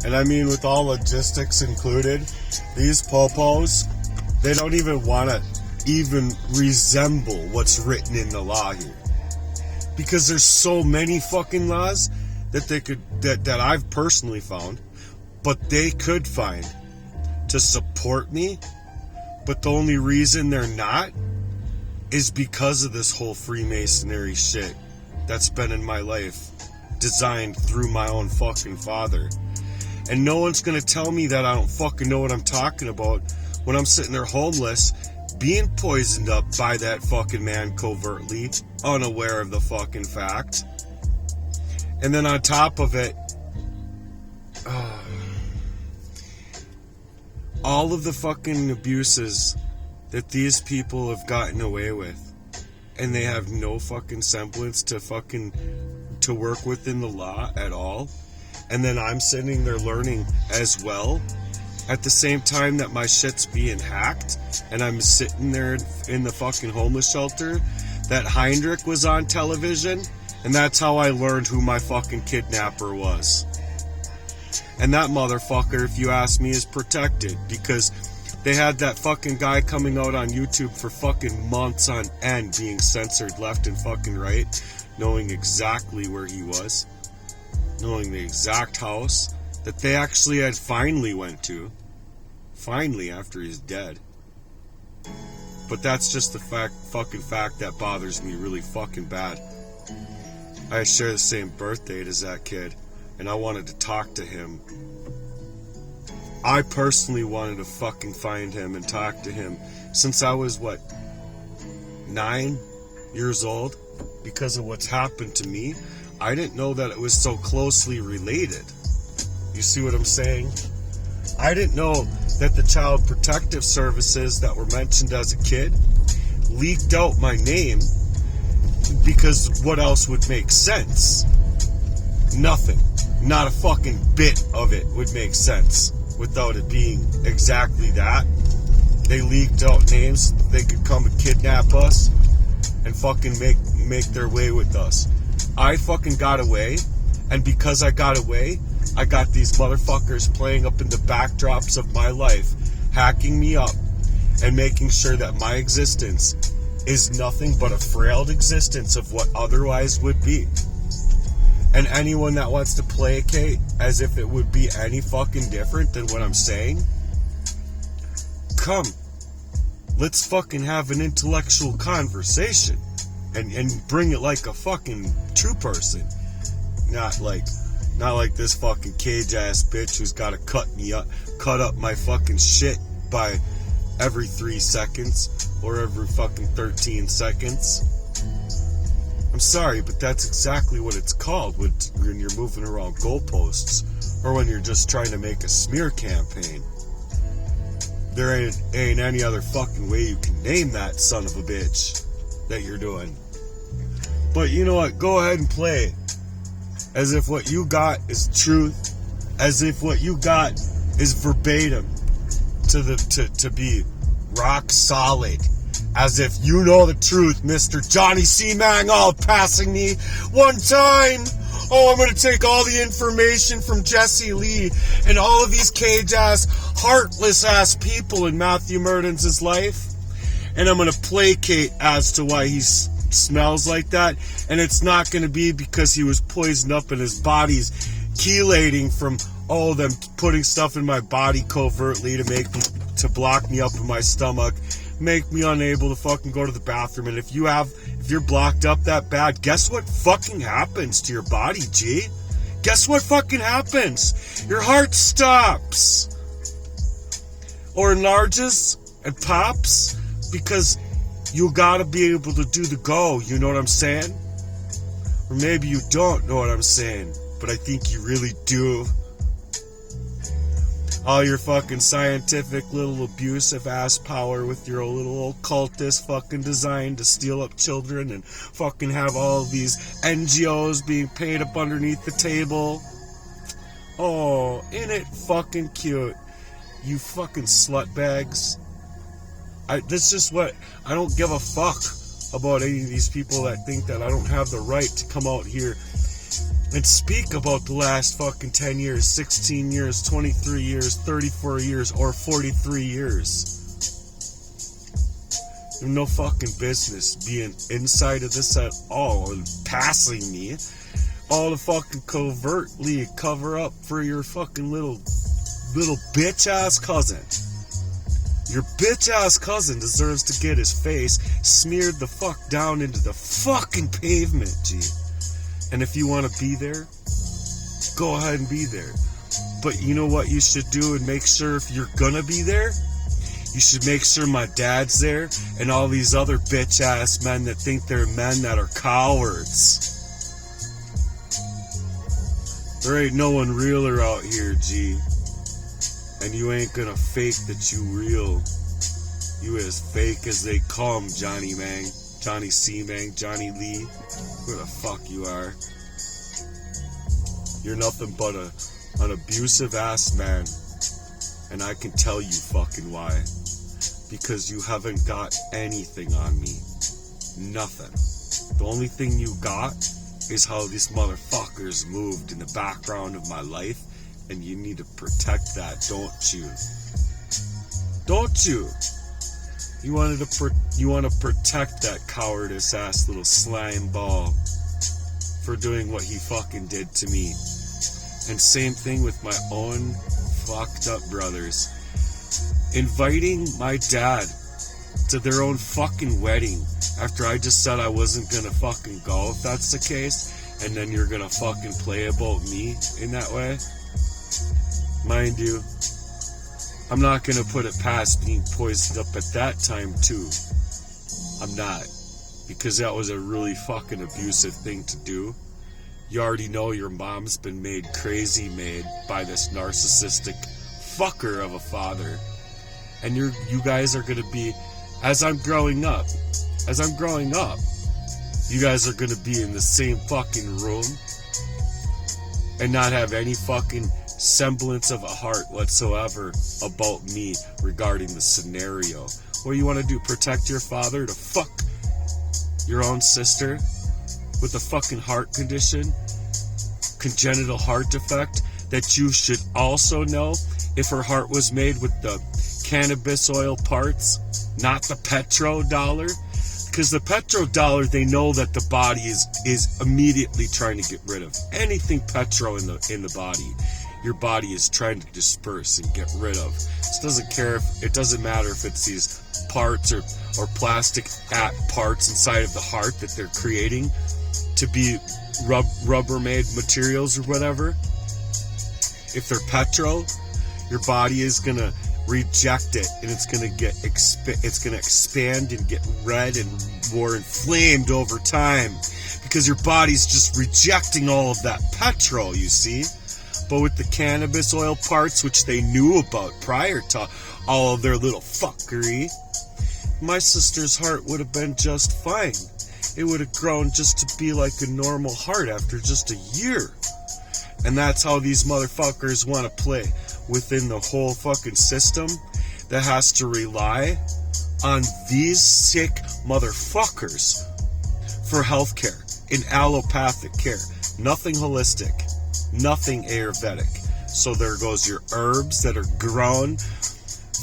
And I mean, with all logistics included, these popos, they don't even want to even resemble what's written in the law here. Because there's so many fucking laws that they could, that I've personally found, but they could find to support me. But the only reason they're not is because of this whole Freemasonry shit that's been in my life, designed through my own fucking father. And no one's gonna tell me that I don't fucking know what I'm talking about when I'm sitting there homeless, being poisoned up by that fucking man covertly, unaware of the fucking fact. And then on top of it, all of the fucking abuses that these people have gotten away with, and they have no fucking semblance to work within the law at all. And then I'm sitting there learning as well, at the same time that my shit's being hacked, and I'm sitting there in the fucking homeless shelter, that Heinrich was on television, and that's how I learned who my fucking kidnapper was. And that motherfucker, if you ask me, is protected, because they had that fucking guy coming out on YouTube for fucking months on end, being censored left and fucking right, knowing exactly where he was, knowing the exact house that they actually had finally went to, finally after he's dead. But that's just the fucking fact that bothers me really fucking bad. I share the same birth date as that kid, and I wanted to talk to him. I personally wanted to fucking find him and talk to him since I was, 9 years old? Because of what's happened to me, I didn't know that it was so closely related. You see what I'm saying? I didn't know that the Child Protective Services that were mentioned as a kid leaked out my name, because what else would make sense? Nothing. Not a fucking bit of it would make sense without it being exactly that. They leaked out names so they could come and kidnap us and fucking make their way with us. I fucking got away, and because I got away, I got these motherfuckers playing up in the backdrops of my life, hacking me up, and making sure that my existence is nothing but a frail existence of what otherwise would be. And anyone that wants to placate as if it would be any fucking different than what I'm saying, come, let's fucking have an intellectual conversation and bring it like a fucking true person, not like this fucking cage ass bitch who's got to cut up my fucking shit by every 3 seconds or every fucking 13 seconds. I'm sorry, but that's exactly what it's called when you're moving around goalposts, or when you're just trying to make a smear campaign. There ain't any other fucking way you can name that son of a bitch that you're doing. But you know what? Go ahead and play as if what you got is truth, as if what you got is verbatim to be rock solid. As if you know the truth, Mr. Johnny C. Mangal passing me one time. Oh, I'm going to take all the information from Jesse Lee and all of these cage-ass, heartless-ass people in Matthew Merdan's life, and I'm going to placate as to why he smells like that. And it's not going to be because he was poisoned up and his body's chelating from all of them putting stuff in my body covertly to block me up in my stomach, make me unable to fucking go to the bathroom. And if you're blocked up that bad, guess what fucking happens to your body, G? Guess what fucking happens? Your heart stops. Or enlarges and pops, because you gotta be able to do the go, you know what I'm saying? Or maybe you don't know what I'm saying, but I think you really do. All your fucking scientific little abusive ass power with your little occultist fucking design to steal up children and fucking have all of these NGOs being paid up underneath the table. Oh, ain't it fucking cute? You fucking slut bags. That's just what, I don't give a fuck about any of these people that think that I don't have the right to come out here and speak about the last fucking 10 years, 16 years, 23 years, 34 years, or 43 years. You have no fucking business being inside of this at all and passing me all to fucking covertly cover up for your fucking little bitch ass cousin. Your bitch ass cousin deserves to get his face smeared the fuck down into the fucking pavement, G. And if you want to be there, go ahead and be there. But you know what you should do and make sure if you're gonna be there? You should make sure my dad's there and all these other bitch ass men that think they're men that are cowards. There ain't no one realer out here, G. And you ain't gonna fake that you real. You as fake as they come, Johnny Mang, Johnny C. Mang, Johnny Lee. Who the fuck you are. You're nothing but an abusive ass man. And I can tell you fucking why. Because you haven't got anything on me. Nothing. The only thing you got is how these motherfuckers moved in the background of my life, and you need to protect that, don't you? Don't you? You want to protect that cowardice ass little slime ball for doing what he fucking did to me. And same thing with my own fucked up brothers. Inviting my dad to their own fucking wedding after I just said I wasn't gonna fucking go, if that's the case, and then you're gonna fucking play about me in that way. Mind you, I'm not gonna put it past being poisoned up at that time too. I'm not. Because that was a really fucking abusive thing to do. You already know your mom's been made crazy by this narcissistic fucker of a father. And you guys are gonna be, as I'm growing up, you guys are gonna be in the same fucking room and not have any fucking semblance of a heart whatsoever about me regarding the scenario. What do you want to do? Protect your father to fuck your own sister with a fucking heart condition, congenital heart defect, that you should also know if her heart was made with the cannabis oil parts, not the petrodollar? Because the petrodollar, they know that the body is immediately trying to get rid of anything petro in the body. Your body is trying to disperse and get rid of. It doesn't matter if it's these parts or plastic parts inside of the heart that they're creating to be Rubbermaid materials or whatever. If they're petro, your body is gonna reject it, and it's gonna expand and get red and more inflamed over time because your body's just rejecting all of that petrol, you see. But with the cannabis oil parts, which they knew about prior to all of their little fuckery, my sister's heart would have been just fine. It would have grown just to be like a normal heart after just a year. And that's how these motherfuckers want to play within the whole fucking system that has to rely on these sick motherfuckers for healthcare, in allopathic care. Nothing holistic, nothing Ayurvedic. So there goes your herbs that are grown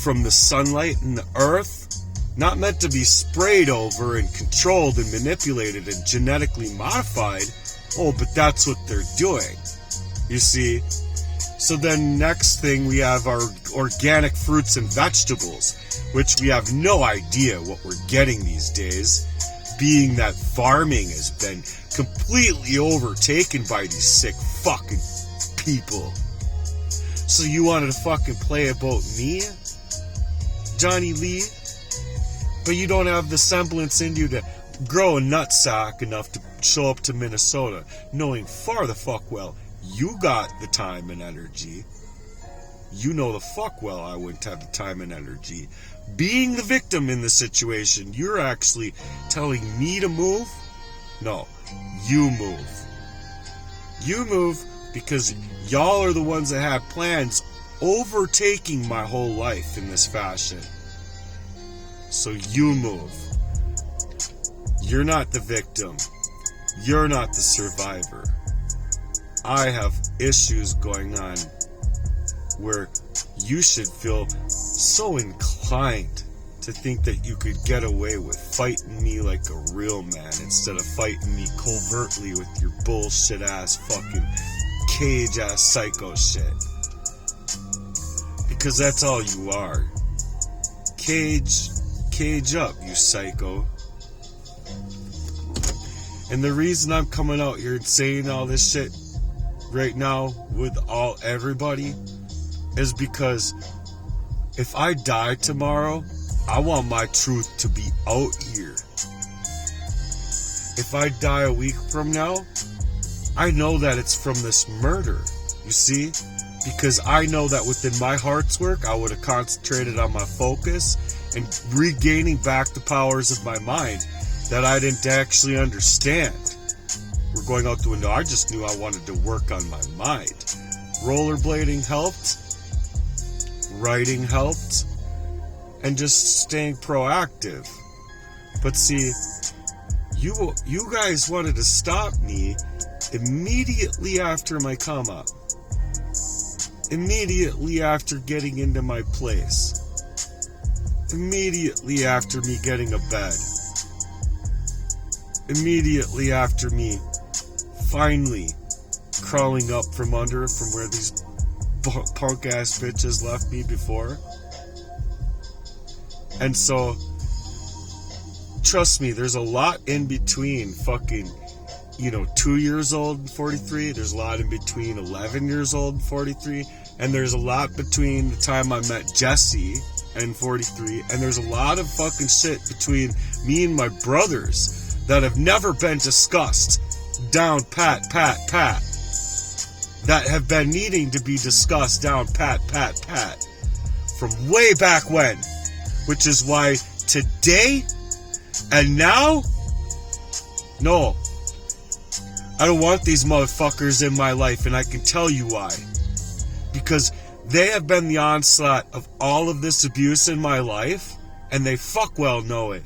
from the sunlight and the earth, not meant to be sprayed over and controlled and manipulated and genetically modified. Oh, but that's what they're doing, you see. So then next thing we have our organic fruits and vegetables, which we have no idea what we're getting these days, being that farming has been completely overtaken by these sick fucking people. So you wanted to fucking play about me, Johnny Lee? But you don't have the semblance in you to grow a nutsack enough to show up to Minnesota, knowing far the fuck well you got the time and energy. You know the fuck well I wouldn't have the time and energy. Being the victim in the situation, you're actually telling me to move? No, you move. You move because y'all are the ones that have plans overtaking my whole life in this fashion. So you move. You're not the victim. You're not the survivor. I have issues going on where you should feel so inclined to think that you could get away with fighting me like a real man instead of fighting me covertly with your bullshit ass fucking cage ass psycho shit. Because that's all you are. Cage up, you psycho. And the reason I'm coming out here and saying all this shit right now with everybody is because if I die tomorrow, I want my truth to be out here. If I die a week from now, I know that it's from this murder, you see? Because I know that within my heart's work, I would have concentrated on my focus and regaining back the powers of my mind that I didn't actually understand. We're going out the window. I just knew I wanted to work on my mind. Rollerblading helped. Writing helped. And just staying proactive. But see, you guys wanted to stop me immediately after my come up. Immediately after getting into my place. Immediately after me getting a bed. Immediately after me finally crawling up from under from where these punk ass bitches left me before. And so, trust me, there's a lot in between fucking, 2 years old and 43. There's a lot in between 11 years old and 43. And there's a lot between the time I met Jesse and 43. And there's a lot of fucking shit between me and my brothers that have never been discussed down pat. That have been needing to be discussed down pat. From way back when. Which is why today and now, no, I don't want these motherfuckers in my life, and I can tell you why. Because they have been the onslaught of all of this abuse in my life, and they fuck well know it.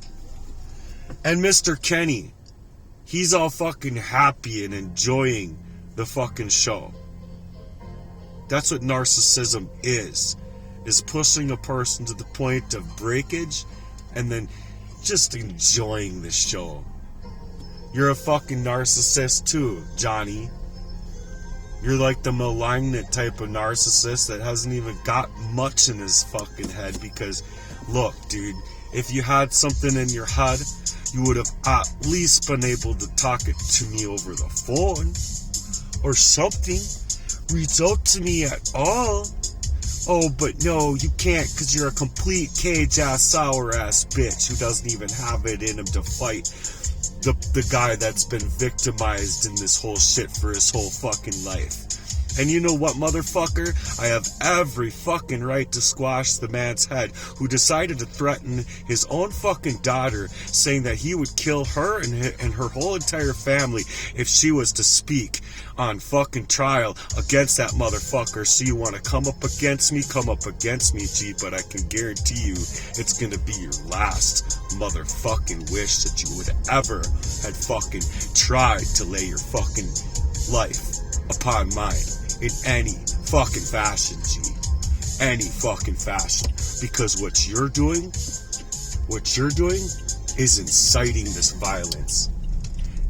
And Mr. Kenny, he's all fucking happy and enjoying the fucking show. That's what narcissism is pushing a person to the point of breakage and then just enjoying the show. You're a fucking narcissist too, Johnny. You're like the malignant type of narcissist that hasn't even got much in his fucking head because, look, dude, if you had something in your head, you would have at least been able to talk it to me over the phone or something. Reach out to me at all. Oh, but no, you can't because you're a complete cage-ass, sour-ass bitch who doesn't even have it in him to fight the guy that's been victimized in this whole shit for his whole fucking life. And you know what, motherfucker? I have every fucking right to squash the man's head who decided to threaten his own fucking daughter, saying that he would kill her and her whole entire family if she was to speak on fucking trial against that motherfucker. So you want to come up against me, G, but I can guarantee you it's gonna be your last motherfucking wish that you would ever had fucking tried to lay your fucking life upon mine. In any fucking fashion, G. Any fucking fashion. Because what you're doing is inciting this violence.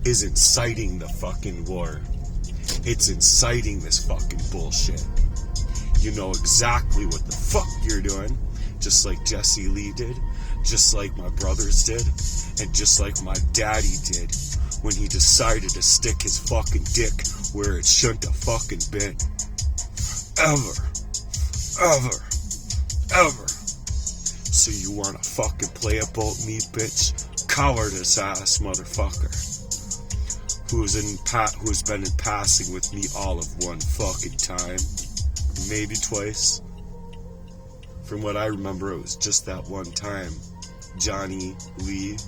Is inciting the fucking war. It's inciting this fucking bullshit. You know exactly what the fuck you're doing. Just like Jesse Lee did. Just like my brothers did. And just like my daddy did. When he decided to stick his fucking dick where it shouldn't have fucking been. Ever. So you wanna fucking play about me, bitch? Cowardice ass motherfucker. Who's been in passing with me all of one fucking time. Maybe twice. From what I remember, it was just that one time. Johnny Lee.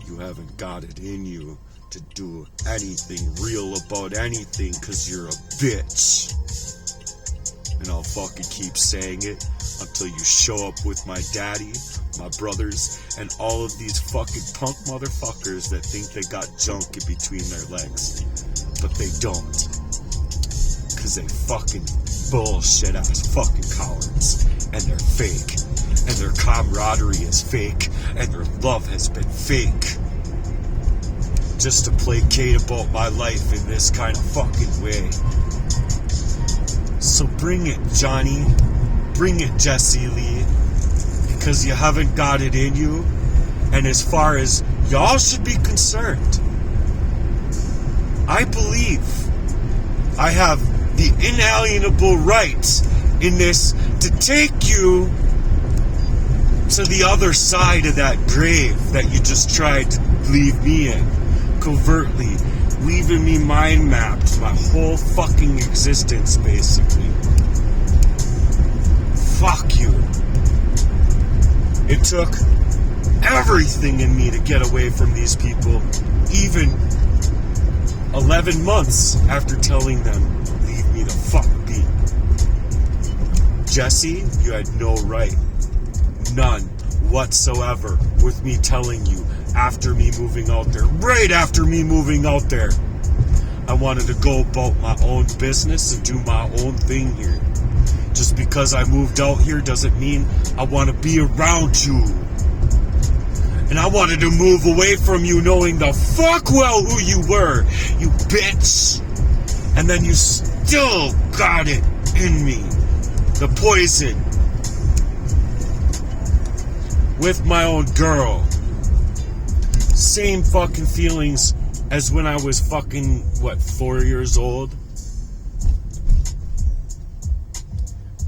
You haven't got it in you to do anything real about anything because you're a bitch. And I'll fucking keep saying it until you show up with my daddy my brothers, and all of these fucking punk motherfuckers that think they got junk in between their legs. But they don't. Because they fucking bullshit ass fucking cowards. And they're fake. And their camaraderie is fake. And their love has been fake. Just to placate about my life in this kind of fucking way. So bring it, Johnny. Bring it, Jesse Lee. Because you haven't got it in you. And as far as y'all should be concerned, I believe I have the inalienable right in this to take you to the other side of that grave that you just tried to leave me in, covertly, leaving me mind mapped my whole fucking existence, basically. Fuck you. It took everything in me to get away from these people, even 11 months after telling them, leave me the fuck be. Jesse, you had no right. None whatsoever with me telling you after me moving out there. Right after me moving out there. I wanted to go about my own business and do my own thing here. Just because I moved out here doesn't mean I want to be around you. And I wanted to move away from you knowing the fuck well who you were, you bitch. And then you still got it in me. The poison. With my own girl. Same fucking feelings as when I was fucking, 4 years old?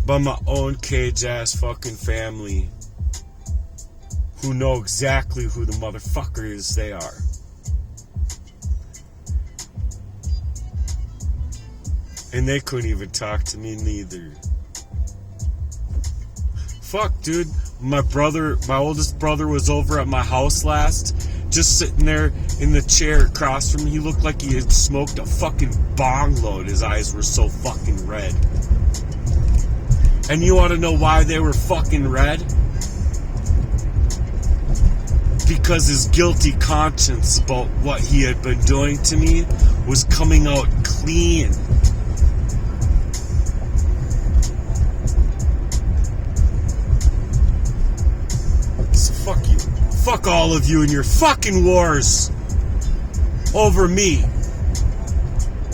But my own cage-ass fucking family who know exactly who the motherfuckers they are. And they couldn't even talk to me neither. Fuck, dude. My oldest brother was over at my house last, just sitting there in the chair across from me. He looked like he had smoked a fucking bong load. His eyes were so fucking red. And you want to know why they were fucking red? Because his guilty conscience about what he had been doing to me was coming out clean. So fuck you. Fuck all of you and your fucking wars over me.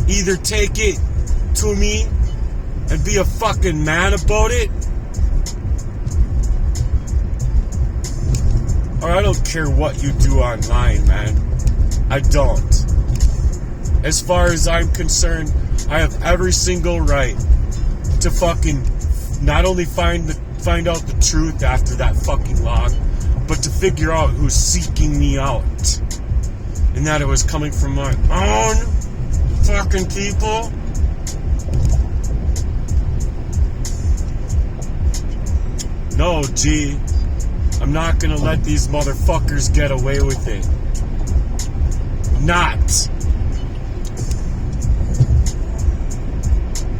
Either take it to me and be a fucking man about it, or I don't care what you do online, man. I don't. As far as I'm concerned, I have every single right to fucking not only find out the truth after that fucking log, but to figure out who's seeking me out. And that it was coming from my own fucking people. No, G. I'm not gonna let these motherfuckers get away with it. Not.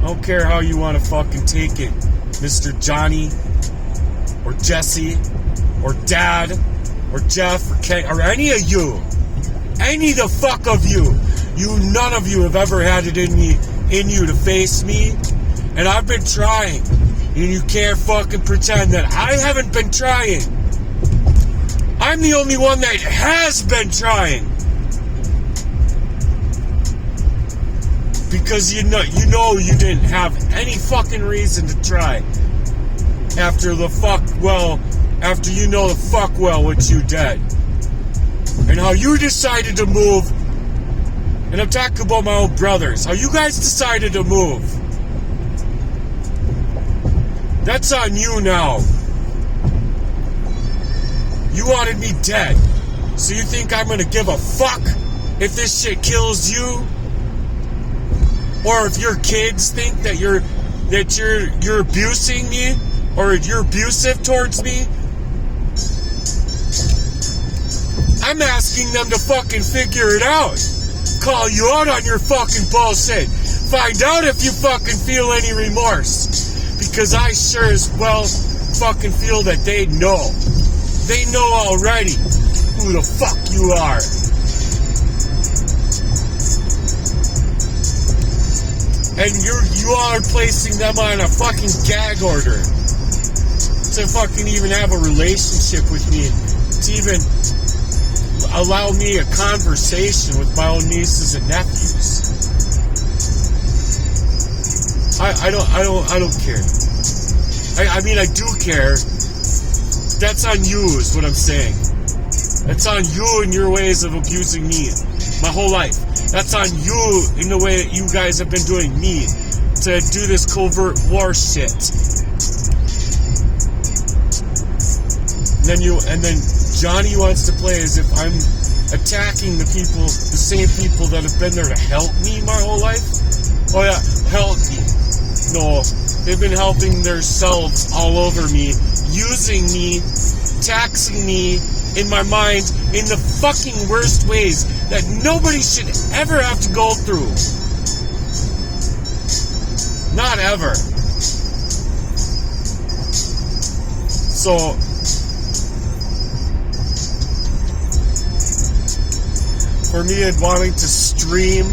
I don't care how you want to fucking take it, Mr. Johnny, or Jesse, or Dad, or Jeff, or Kay, or any of you. Any the fuck of you. None of you have ever had it in you to face me. And I've been trying. And you can't fucking pretend that I haven't been trying. I'm the only one that has been trying. Because you know you didn't have any fucking reason to try. After you know the fuck well what you did. And how you decided to move. And I'm talking about my own brothers. How you guys decided to move. That's on you now. You wanted me dead. So you think I'm gonna give a fuck if this shit kills you? Or if your kids think that you're abusing me? Or you're abusive towards me? I'm asking them to fucking figure it out. Call you out on your fucking bullshit. Find out if you fucking feel any remorse. Because I sure as well fucking feel that they know. They know already who the fuck you are. And you are placing them on a fucking gag order to fucking even have a relationship with me, to even allow me a conversation with my own nieces and nephews. I don't care. I mean, I do care. That's on you, is what I'm saying. That's on you and your ways of abusing me my whole life. That's on you in the way that you guys have been doing me to do this covert war shit. And then Johnny wants to play as if I'm attacking the same people that have been there to help me my whole life. Oh yeah, help me. No, they've been helping themselves all over me, using me, taxing me in my mind in the fucking worst ways that nobody should ever have to go through. Not ever. So, for me, wanting to stream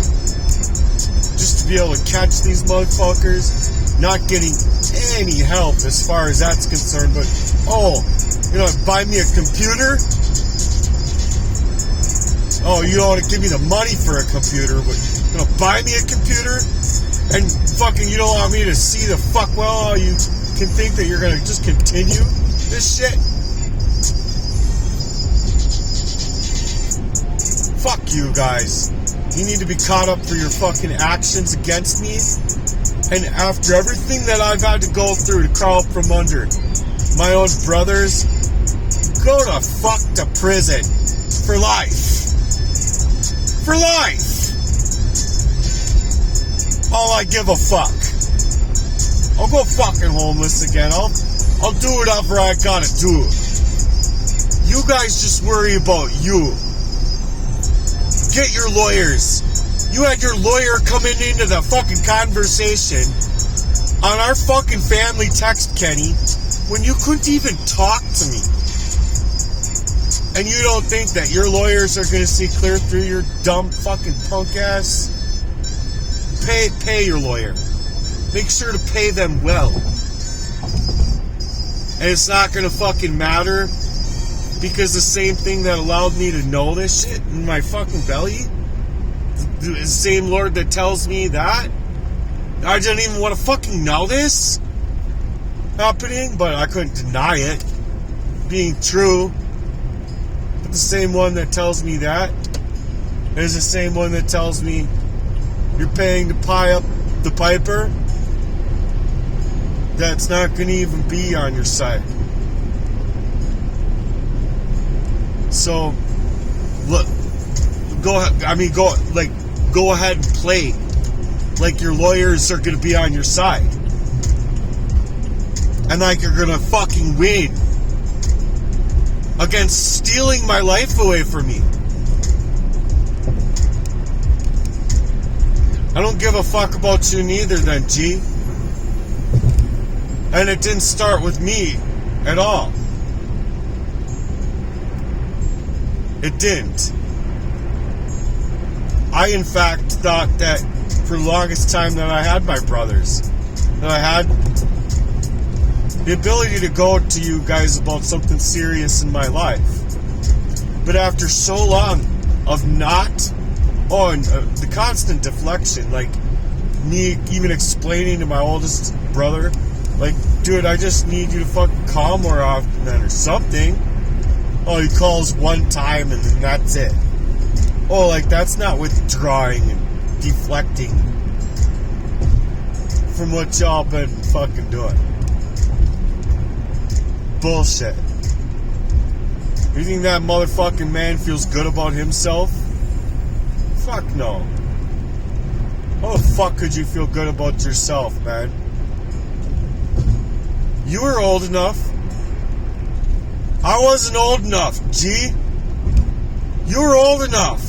just to be able to catch these motherfuckers, not getting any help as far as that's concerned, but buy me a computer? Oh, you don't want to give me the money for a computer, but buy me a computer? And fucking you don't want me to see the fuck well, you can think that you're gonna just continue this shit? Fuck you guys. You need to be caught up for your fucking actions against me. And after everything that I've had to go through to crawl from under my own brothers, go to fuck to prison. For life. For life. All I give a fuck. I'll go fucking homeless again. I'll do whatever I gotta do. You guys just worry about you. Get your lawyers. You had your lawyer coming into the fucking conversation on our fucking family text, Kenny, when you couldn't even talk to me. And you don't think that your lawyers are going to see clear through your dumb fucking punk ass? Pay your lawyer. Make sure to pay them well. And it's not going to fucking matter because the same thing that allowed me to know this shit in my fucking belly, the same Lord that tells me that, I didn't even want to fucking know this happening, but I couldn't deny it being true. But the same one that tells me that is the same one that tells me you're paying to pie up the piper that's not going to even be on your side. So, look, go ahead and play like your lawyers are going to be on your side. And like you're going to fucking win against stealing my life away from me. I don't give a fuck about you neither then, G. And it didn't start with me at all. It didn't. I, in fact, thought that for the longest time that I had my brothers, that I had the ability to go to you guys about something serious in my life. But after so long of not, and the constant deflection, like me even explaining to my oldest brother, like, dude, I just need you to fucking call more often then or something. Oh, he calls one time and then that's it. Oh, like, that's not withdrawing and deflecting from what y'all been fucking doing. Bullshit. You think that motherfucking man feels good about himself? Fuck no. How the fuck could you feel good about yourself, man? You were old enough. I wasn't old enough, G. You were old enough.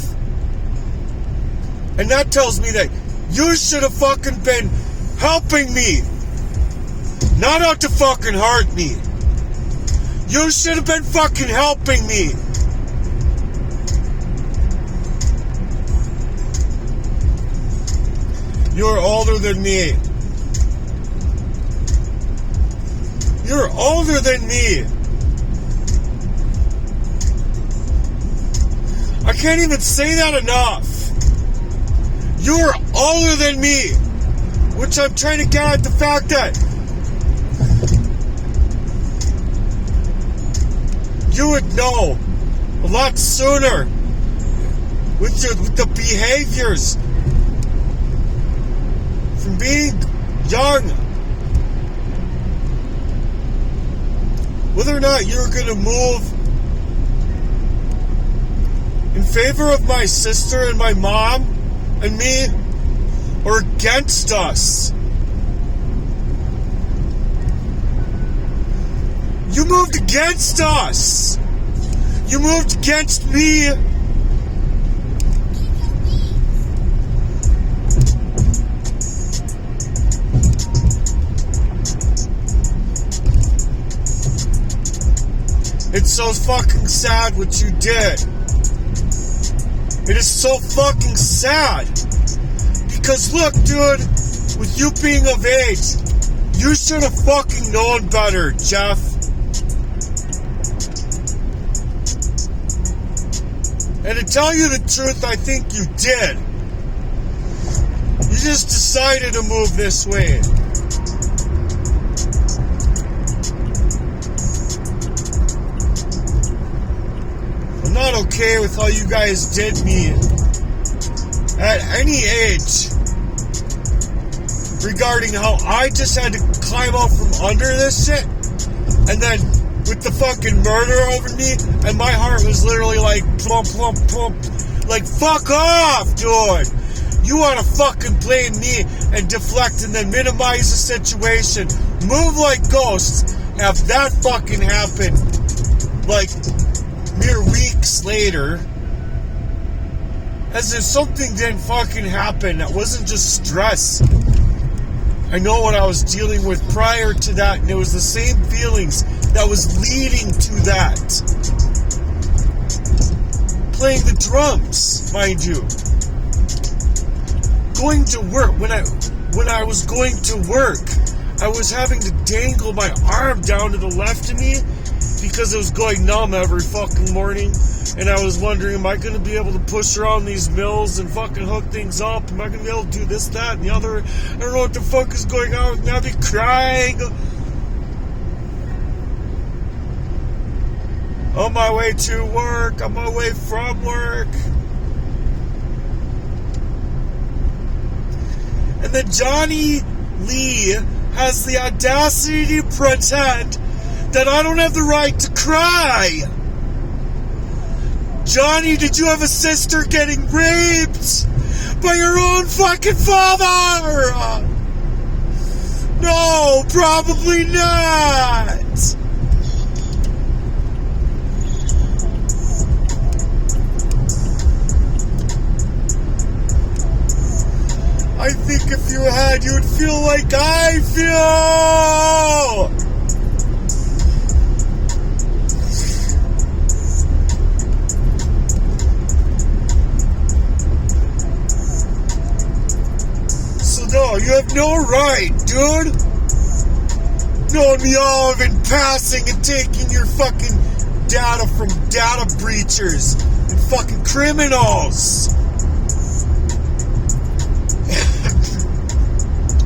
And that tells me that you should have fucking been helping me. Not out to fucking hurt me. You should have been fucking helping me. You're older than me. You're older than me. I can't even say that enough. You're older than me. Which I'm trying to get at the fact that you would know a lot sooner with the behaviors from being young. Whether or not you're going to move in favor of my sister and my mom and me or against us. You moved against us. You moved against me. It's so fucking sad what you did. It is so fucking sad. Because look, dude, with you being of age, you should have fucking known better, Jeff. And to tell you the truth, I think you did. You just decided to move this way. I'm not okay with how you guys did me at any age regarding how I just had to climb out from under this shit and then with the fucking murder over me and my heart was literally like plump, plump, plump. Like, fuck off, dude. You want to fucking blame me and deflect and then minimize the situation. Move like ghosts. Have that fucking happen like mere weeks later. As if something didn't fucking happen. That wasn't just stress. I know what I was dealing with prior to that, and it was the same feelings that was leading to that. Playing the drums, mind you. Going to work. When I was going to work, I was having to dangle my arm down to the left of me because it was going numb every fucking morning. And I was wondering, am I going to be able to push around these mills and fucking hook things up? Am I going to be able to do this, that, and the other? I don't know what the fuck is going on with me. I'll be crying. On my way to work. On my way from work. And then Johnny Lee has the audacity to pretend that I don't have the right to cry. Johnny, did you have a sister getting raped by your own fucking father? No, probably not. I think if you had, you'd feel like I feel. No, you have no right, dude. Knowing me all of in passing and taking your fucking data from data breachers and fucking criminals.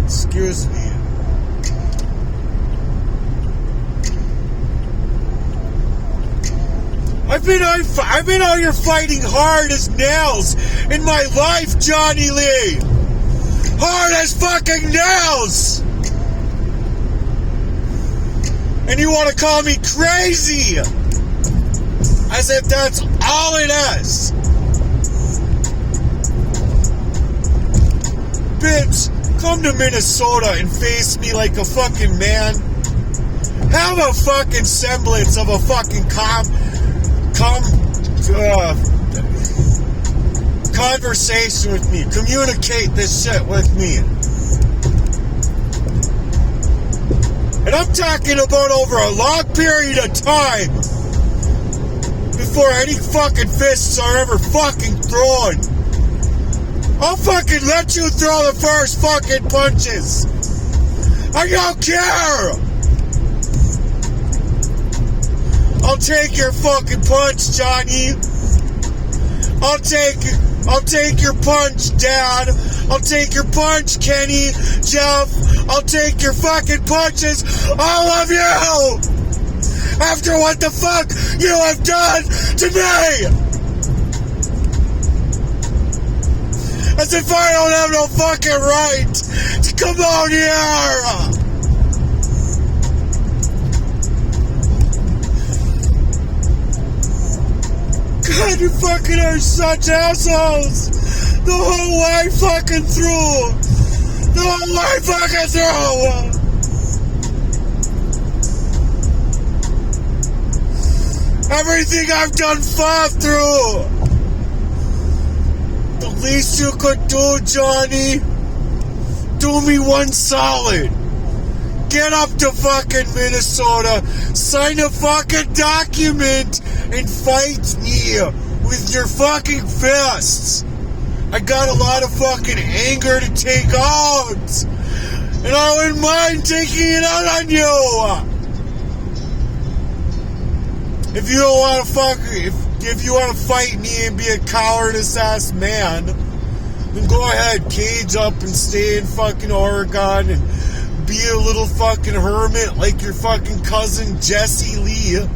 Excuse me. I've been out here fighting hard as nails in my life, Johnny Lee. Hard as fucking nails! And you want to call me crazy! As if that's all it is! Bitch, come to Minnesota and face me like a fucking man. Have a fucking semblance of a fucking conversation with me. Communicate this shit with me. And I'm talking about over a long period of time before any fucking fists are ever fucking thrown. I'll fucking let you throw the first fucking punches. I don't care. I'll take your fucking punch, Johnny. I'll take your punch, Dad. I'll take your punch, Kenny, Jeff. I'll take your fucking punches, all of you! After what the fuck you have done to me! As if I don't have no fucking right to come out here! God, you fucking are such assholes! The whole way fucking through! The whole way fucking through! Everything I've done fought through! The least you could do, Johnny, do me one solid. Get up to fucking Minnesota, sign a fucking document, and fight me with your fucking fists. I got a lot of fucking anger to take out, and I wouldn't mind taking it out on you. If you don't want to if you want to fight me and be a cowardice ass man, then go ahead, cage up and stay in fucking Oregon and be a little fucking hermit like your fucking cousin Jesse Lee.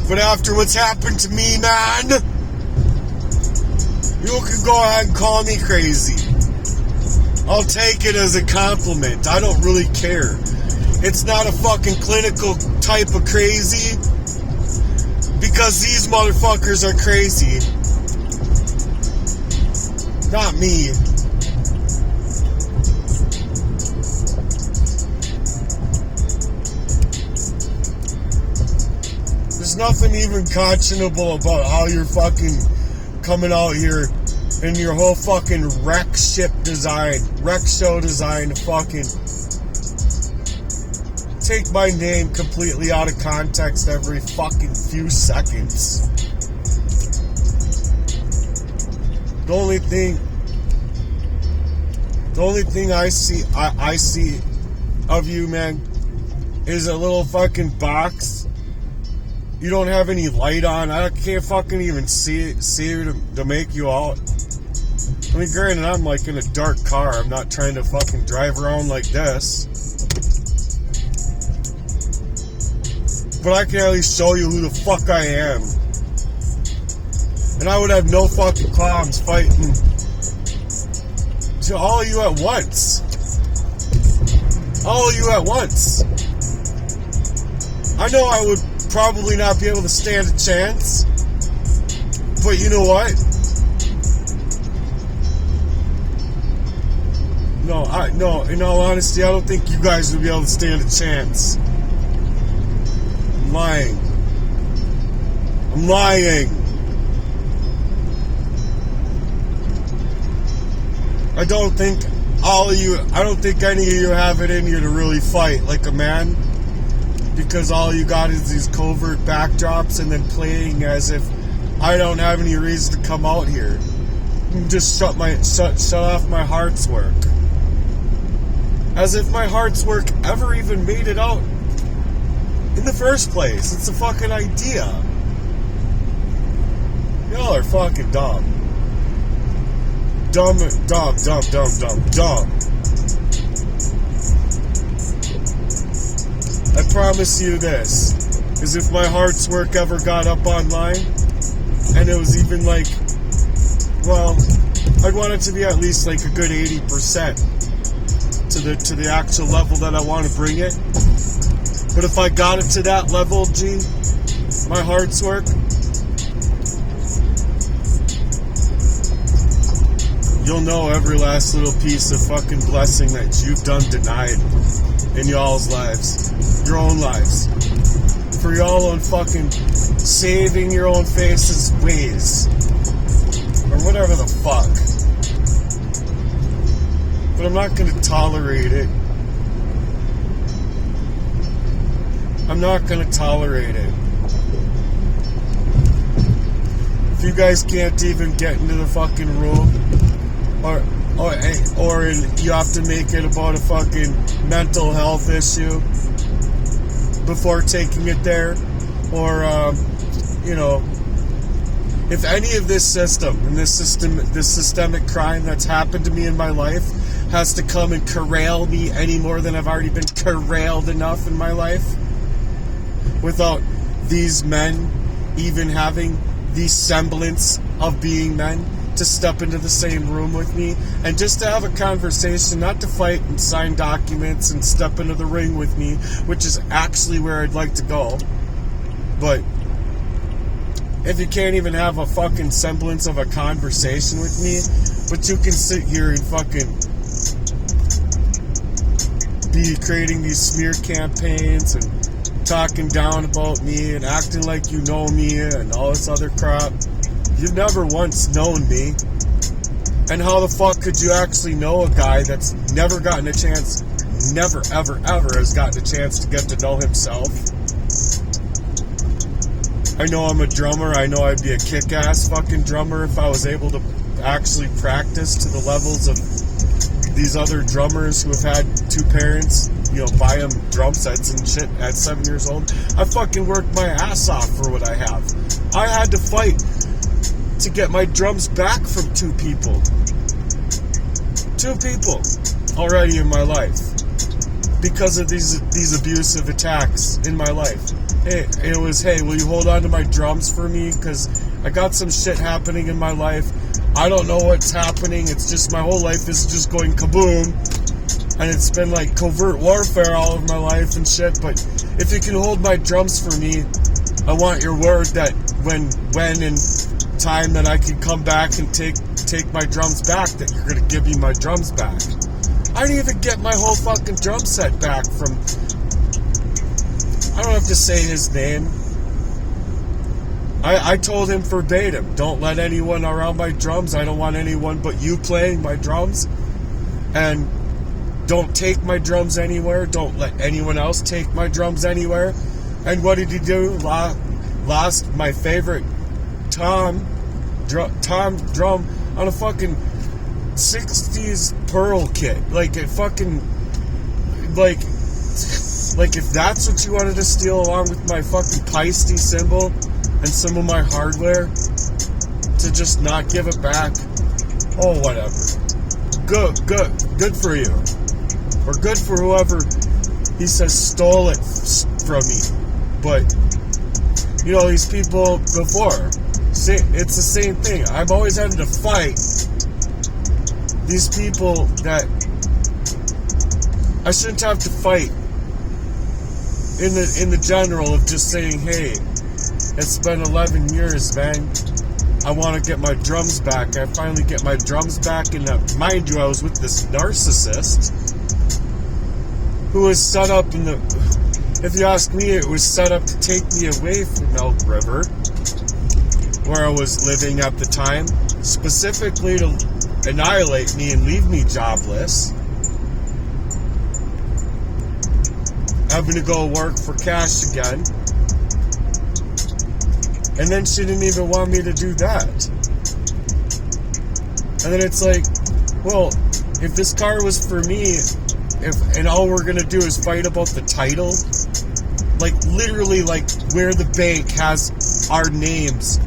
But after what's happened to me, man, you can go ahead and call me crazy. I'll take it as a compliment. I don't really care. It's not a fucking clinical type of crazy, because these motherfuckers are crazy. Not me. There's nothing even conscionable about how you're fucking coming out here and your whole fucking wreck show design to fucking take my name completely out of context every fucking few seconds. The only thing I see of you, man, is a little fucking box. You don't have any light on. I can't fucking even see you to make you out. I mean, granted, I'm like in a dark car. I'm not trying to fucking drive around like this. But I can at least show you who the fuck I am. And I would have no fucking qualms fighting to all of you at once. All of you at once. I know I would probably not be able to stand a chance. But you know what? No, in all honesty, I don't think you guys would be able to stand a chance. I'm lying. I don't think any of you have it in you to really fight like a man, because all you got is these covert backdrops and then playing as if I don't have any reason to come out here. Just shut off my heart's work. As if my heart's work ever even made it out in the first place. It's a fucking idea. Y'all are fucking dumb. Dumb. I promise you this, is if my heart's work ever got up online, and it was even like, well, I'd want it to be at least like a good 80% to the actual level that I want to bring it. But if I got it to that level, G, my heart's work, you'll know every last little piece of fucking blessing that you've done denied in y'all's lives. Your own lives. For y'all own fucking saving your own faces ways. Or whatever the fuck. but I'm not going to tolerate it. I'm not going to tolerate it. If you guys can't even get into the fucking room, or you have to make it about a fucking mental health issue before taking it there, or if any of this system and this systemic crime that's happened to me in my life has to come and corral me any more than I've already been corralled enough in my life, without these men even having the semblance of being men, to step into the same room with me and just to have a conversation, not to fight and sign documents and step into the ring with me, which is actually where I'd like to go. But if you can't even have a fucking semblance of a conversation with me, but you can sit here and fucking be creating these smear campaigns and talking down about me and acting like you know me and all this other crap. You've never once known me. And how the fuck could you actually know a guy that's never gotten a chance, never, ever, ever has gotten a chance to get to know himself? I know I'm a drummer. I know I'd be a kick-ass fucking drummer if I was able to actually practice to the levels of these other drummers who have had two parents, buy them drum sets and shit at 7 years old. I fucking worked my ass off for what I have. I had to fight to get my drums back from two people. Two people already in my life because of these abusive attacks in my life. Hey, it was, hey, will you hold on to my drums for me? Because I got some shit happening in my life. I don't know what's happening. It's just my whole life is just going kaboom. And it's been like covert warfare all of my life and shit. But if you can hold my drums for me, I want your word that when in time that I can come back and take my drums back, that you're going to give me my drums back. I didn't even get my whole fucking drum set back from... I don't have to say his name. I told him verbatim, don't let anyone around my drums. I don't want anyone but you playing my drums. And don't take my drums anywhere. Don't let anyone else take my drums anywhere. And what did he do? Lost my favorite Tom drum on a fucking 60s Pearl kit. Like it fucking... Like if that's what you wanted to steal along with my fucking Peisty cymbal and some of my hardware to just not give it back, oh whatever. Good for you. Or good for whoever he says stole it from me. But these people before, it's the same thing. I'm always having to fight these people that I shouldn't have to fight. In the general of just saying, hey, it's been 11 years, man. I want to get my drums back. I finally get my drums back. And mind you, I was with this narcissist who was set up in the... If you ask me, it was set up to take me away from Elk River, where I was living at the time, specifically to annihilate me and leave me jobless. Having to go work for cash again. And then she didn't even want me to do that. And then it's like, well, if this car was for me, and all we're gonna do is fight about the title, like literally like where the bank has our names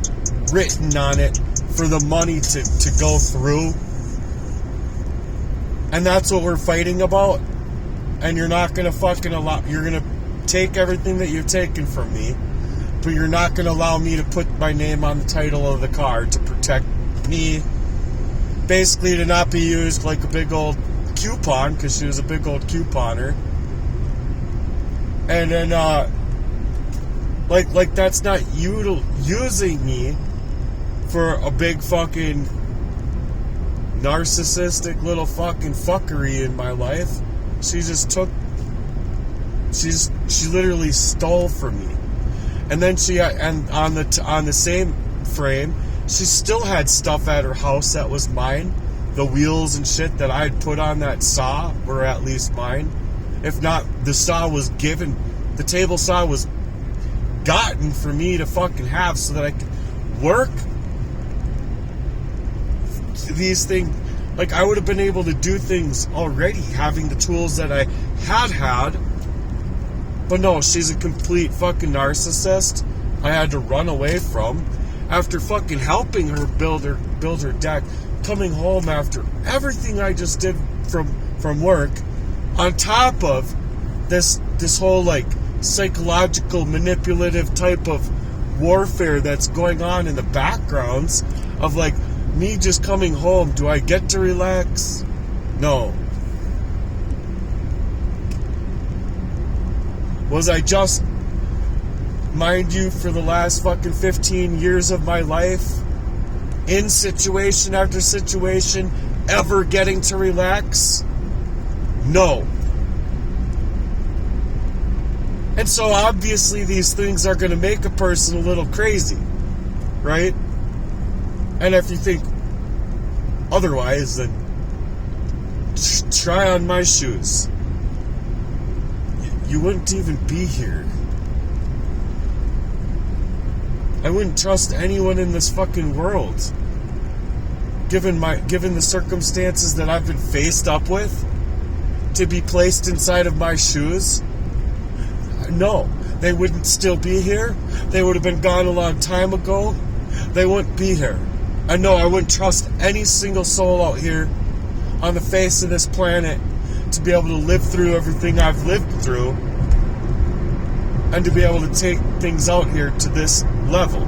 written on it for the money to go through, and that's what we're fighting about. And you're not going to fucking allow... You're going to take everything that you've taken from me, but you're not going to allow me to put my name on the title of the car to protect me. Basically to not be used like a big old coupon, because she was a big old couponer. And then, like that's not using me for a big fucking narcissistic little fucking fuckery in my life. She just took... She literally stole from me. And then and on the same frame, she still had stuff at her house that was mine the wheels and shit that I had put on that saw were at least mine. If not, the saw was given, the table saw was gotten for me to fucking have so that I could work these things. Like, I would have been able to do things already, having the tools that I had. But no, she's a complete fucking narcissist I had to run away from after fucking helping her build her deck, coming home after everything I just did from work, on top of this whole, like, psychological manipulative type of warfare that's going on in the backgrounds of, like, me just coming home. Do I get to relax? No. Was I just, mind you, for the last fucking 15 years of my life, in situation after situation, ever getting to relax? No. And so obviously these things are going to make a person a little crazy, right? And if you think otherwise, then try on my shoes. You wouldn't even be here. I wouldn't trust anyone in this fucking world. Given the circumstances that I've been faced up with, to be placed inside of my shoes, no, they wouldn't still be here. They would have been gone a long time ago. They wouldn't be here. I know I wouldn't trust any single soul out here on the face of this planet to be able to live through everything I've lived through and to be able to take things out here to this level.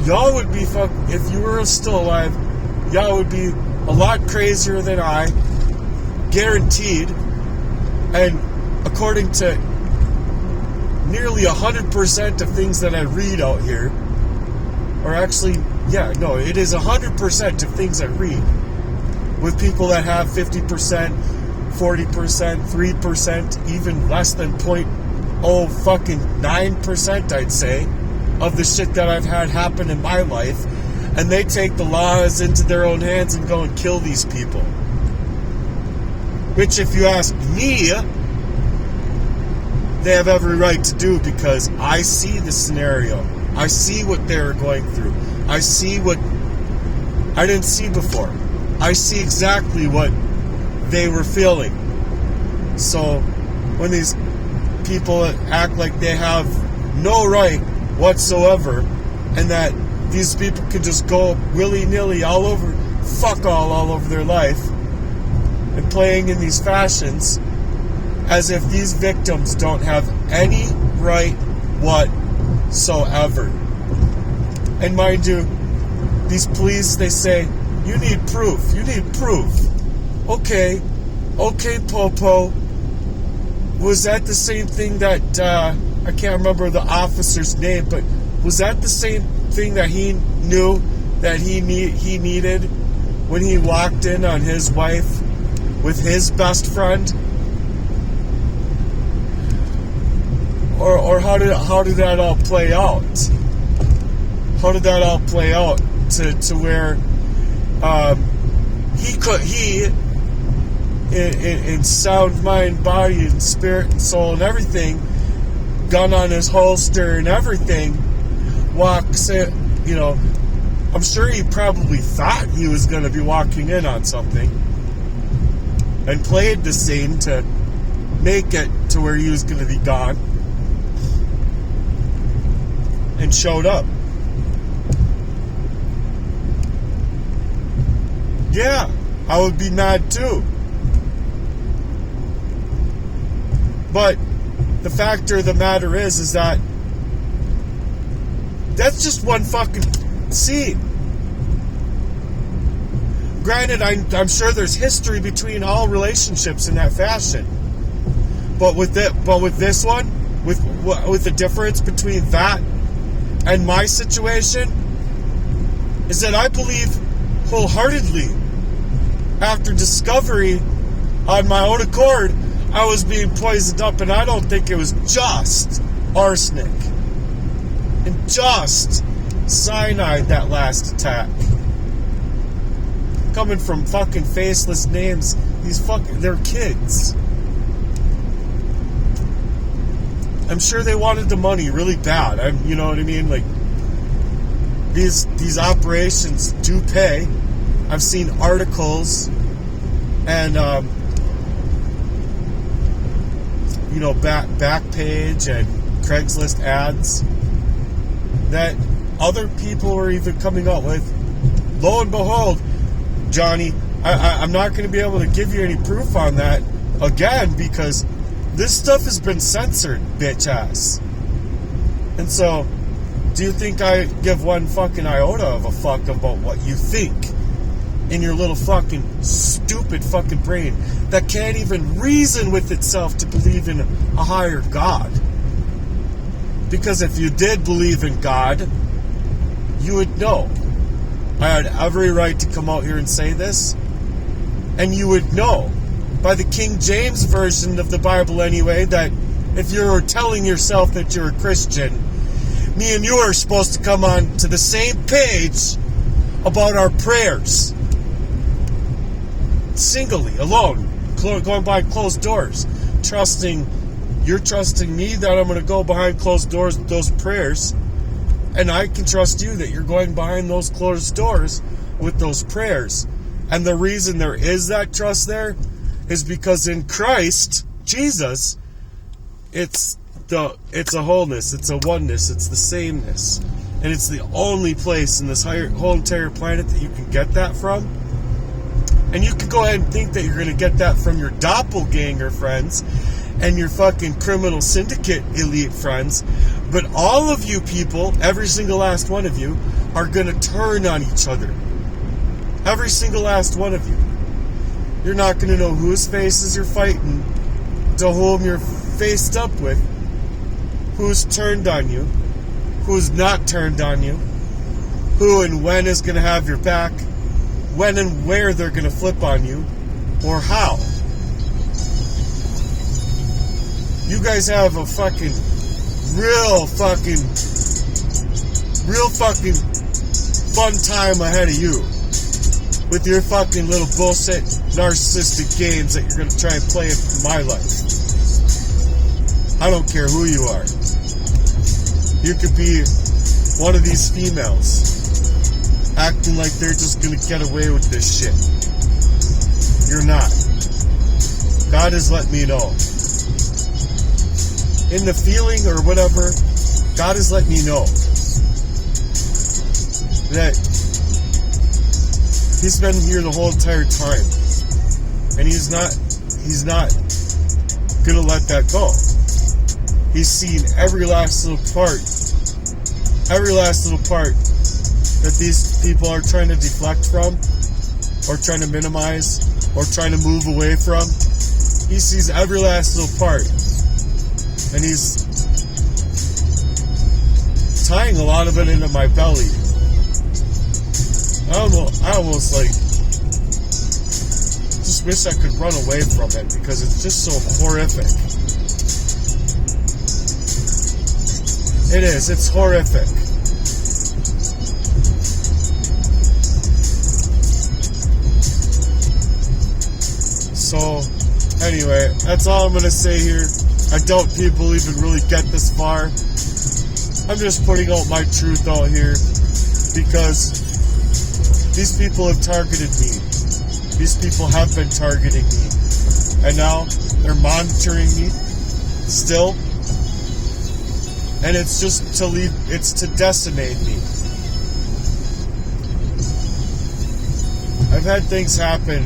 Y'all would be if you were still alive, y'all would be a lot crazier than I, guaranteed. And according to nearly 100% of things that I read out here, or actually, yeah, no, it is 100% of things I read with people that have 50%, 40%, 3%, even less than 0.9%, I'd say, of the shit that I've had happen in my life, and they take the laws into their own hands and go and kill these people. Which, if you ask me, they have every right to do, because I see the scenario. I see what they're going through. I see what I didn't see before. I see exactly what they were feeling. So when these people act like they have no right whatsoever, and that these people can just go willy-nilly all over their life, and playing in these fashions as if these victims don't have any right whatsoever. And mind you, these police, they say, you need proof. Okay, Popo. Was that the same thing that, I can't remember the officer's name, but was that the same thing that he knew that he needed when he walked in on his wife with his best friend? Or how did that all play out? How did that all play out to where he in sound mind, body, and spirit and soul and everything, gun on his holster and everything, walks in, I'm sure he probably thought he was going to be walking in on something, and played the scene to make it to where he was going to be gone, and showed up. Yeah, I would be mad too. But the fact of the matter is that that's just one fucking scene. Granted, I'm sure there's history between all relationships in that fashion. But with this one, with the difference between that and my situation, is that I believe wholeheartedly, after discovery on my own accord, I was being poisoned up, and I don't think it was just arsenic and just cyanide that last attack. coming from fucking faceless names. They're kids. I'm sure they wanted the money really bad. You know what I mean? Like, these operations do pay. I've seen articles and back page and Craigslist ads that other people are even coming out with. Lo and behold, Johnny, I'm not going to be able to give you any proof on that again because this stuff has been censored, bitch ass. And so, do you think I give one fucking iota of a fuck about what you think in your little fucking stupid fucking brain that can't even reason with itself to believe in a higher God? Because if you did believe in God, you would know. I had every right to come out here and say this, and you would know by the King James Version of the Bible anyway, that if you're telling yourself that you're a Christian, me and you are supposed to come on to the same page about our prayers. Singly, alone, going behind closed doors. You're trusting me that I'm going to go behind closed doors with those prayers, and I can trust you that you're going behind those closed doors with those prayers. And the reason there is that trust there is because in Christ, Jesus, it's a wholeness, it's a oneness, it's the sameness. And it's the only place in this whole entire planet that you can get that from. And you can go ahead and think that you're going to get that from your doppelganger friends and your fucking criminal syndicate elite friends. But all of you people, every single last one of you, are going to turn on each other. Every single last one of you. You're not going to know whose faces you're fighting, to whom you're faced up with, who's turned on you, who's not turned on you, who and when is going to have your back, when and where they're going to flip on you, or how. You guys have a fucking real fucking fun time ahead of you with your fucking little bullshit narcissistic games that you're going to try and play in my life. I don't care who you are. You could be one of these females acting like they're just going to get away with this shit. You're not. God has let me know. In the feeling or whatever, God has let me know that He's been here the whole entire time. And He's not going to let that go. He's seen every last little part that these people are trying to deflect from, or trying to minimize, or trying to move away from. He sees every last little part. And He's tying a lot of it into my belly. I almost just wish I could run away from it because it's just so horrific. It is. It's horrific. So, anyway, that's all I'm going to say here. I doubt people even really get this far. I'm just putting out my truth out here because these people have targeted me. These people have been targeting me. And now they're monitoring me still. And it's just it's to decimate me. I've had things happen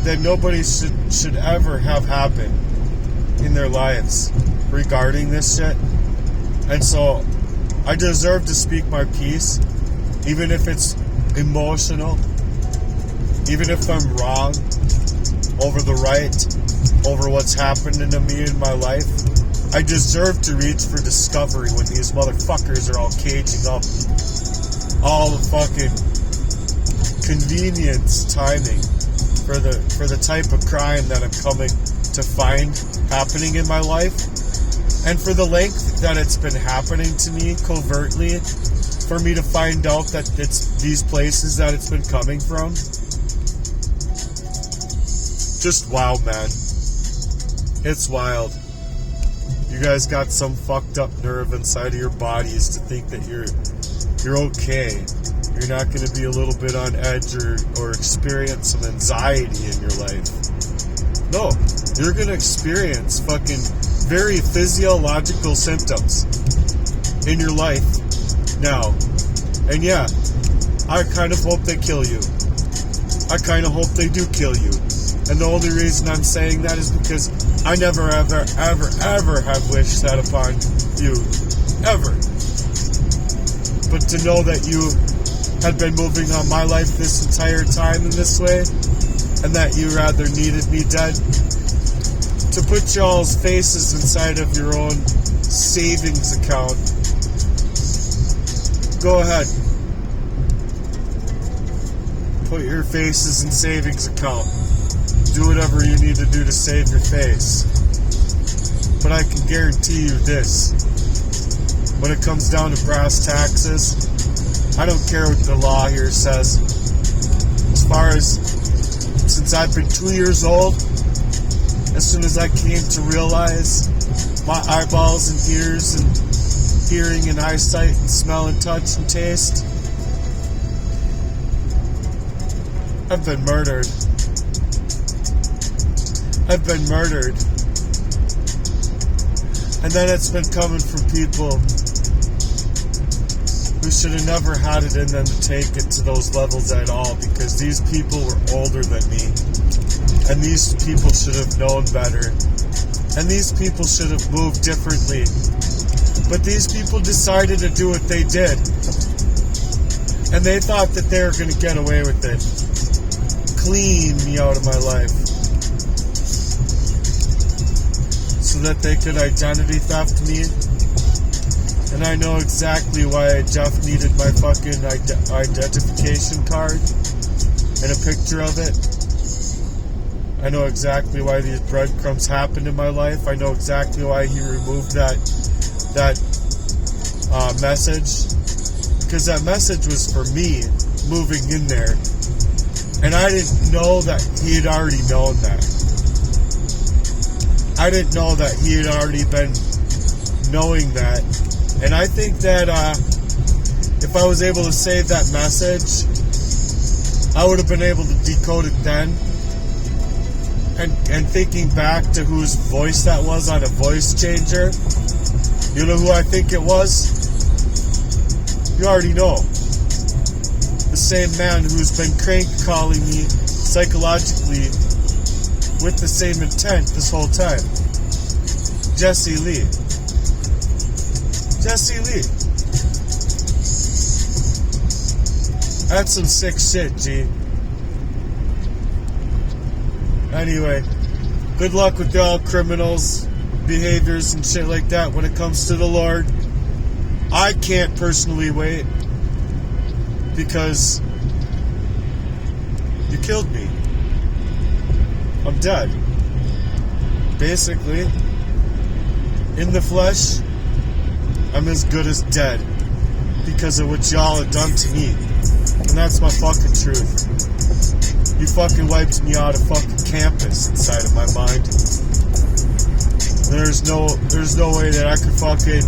that nobody should ever have happen in their lives regarding this shit. And so I deserve to speak my piece, even if it's emotional, even if I'm wrong over the right, over what's happening to me in my life. I deserve to reach for discovery when these motherfuckers are all caging up all the fucking convenience timing for the type of crime that I'm coming to find happening in my life, and for the length that it's been happening to me covertly for me to find out that it's these places that it's been coming from. Just wild, man. It's wild. You guys got some fucked up nerve inside of your bodies to think that you're okay. You're not going to be a little bit on edge or experience some anxiety in your life. No, you're going to experience fucking very physiological symptoms in your life now. And yeah, I kind of hope they kill you. I kind of hope they do kill you. And the only reason I'm saying that is because I never, ever, ever, ever have wished that upon you. Ever. But to know that you had been moving on my life this entire time in this way, and that you rather needed me dead, to put y'all's faces inside of your own savings account, go ahead. Put your faces in savings account. Do whatever you need to do to save your face. But I can guarantee you this. When it comes down to brass taxes, I don't care what the law here says. As far as, since I've been 2 years old, as soon as I came to realize my eyeballs and ears and hearing and eyesight and smell and touch and taste, I've been murdered. I've been murdered. And then it's been coming from people who should have never had it in them to take it to those levels at all, because these people were older than me. And these people should have known better. And these people should have moved differently. But these people decided to do what they did. And they thought that they were going to get away with it. Clean me out of my life. So that they could identity theft me. And I know exactly why Jeff needed my fucking identification card and a picture of it. I know exactly why these breadcrumbs happened in my life. I know exactly why he removed that message. Because that message was for me moving in there. And I didn't know that he had already known that. I didn't know that he had already been knowing that. And I think that if I was able to save that message, I would have been able to decode it then. And thinking back to whose voice that was on a voice changer, you know who I think it was? You already know. The same man who's been crank calling me psychologically with the same intent this whole time. Jesse Lee. Jesse Lee. That's some sick shit, G. Anyway, good luck with all criminals' behaviors and shit like that when it comes to the Lord. I can't personally wait because you killed me. I'm dead. Basically, in the flesh, I'm as good as dead because of what y'all have done to me. And that's my fucking truth. You fucking wiped me out of fucking campus inside of my mind. There's no way that I could fucking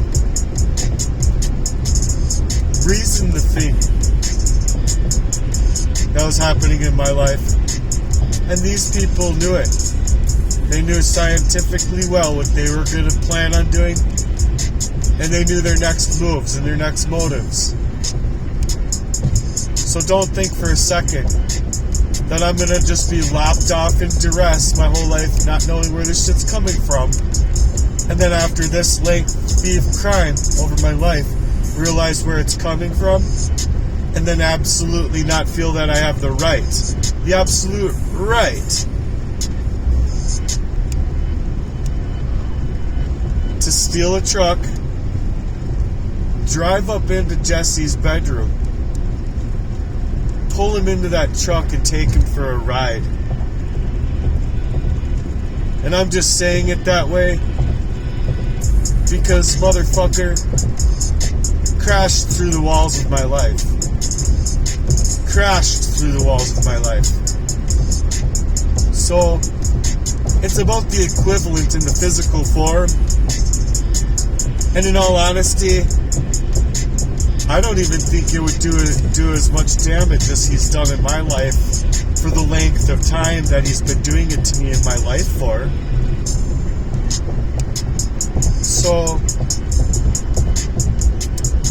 reason the thing that was happening in my life. And these people knew it. They knew scientifically well what they were going to plan on doing. And they knew their next moves and their next motives. So don't think for a second that I'm going to just be lopped off in duress my whole life, not knowing where this shit's coming from. And then after this lengthy of crime over my life, realize where it's coming from. And then absolutely not feel that I have the absolute right to steal a truck, drive up into Jesse's bedroom, pull him into that truck and take him for a ride. And I'm just saying it that way because, motherfucker, crashed through the walls of my life. Crashed through the walls of my life. So, it's about the equivalent in the physical form. And in all honesty, I don't even think it would do as much damage as he's done in my life for the length of time that he's been doing it to me in my life for. So,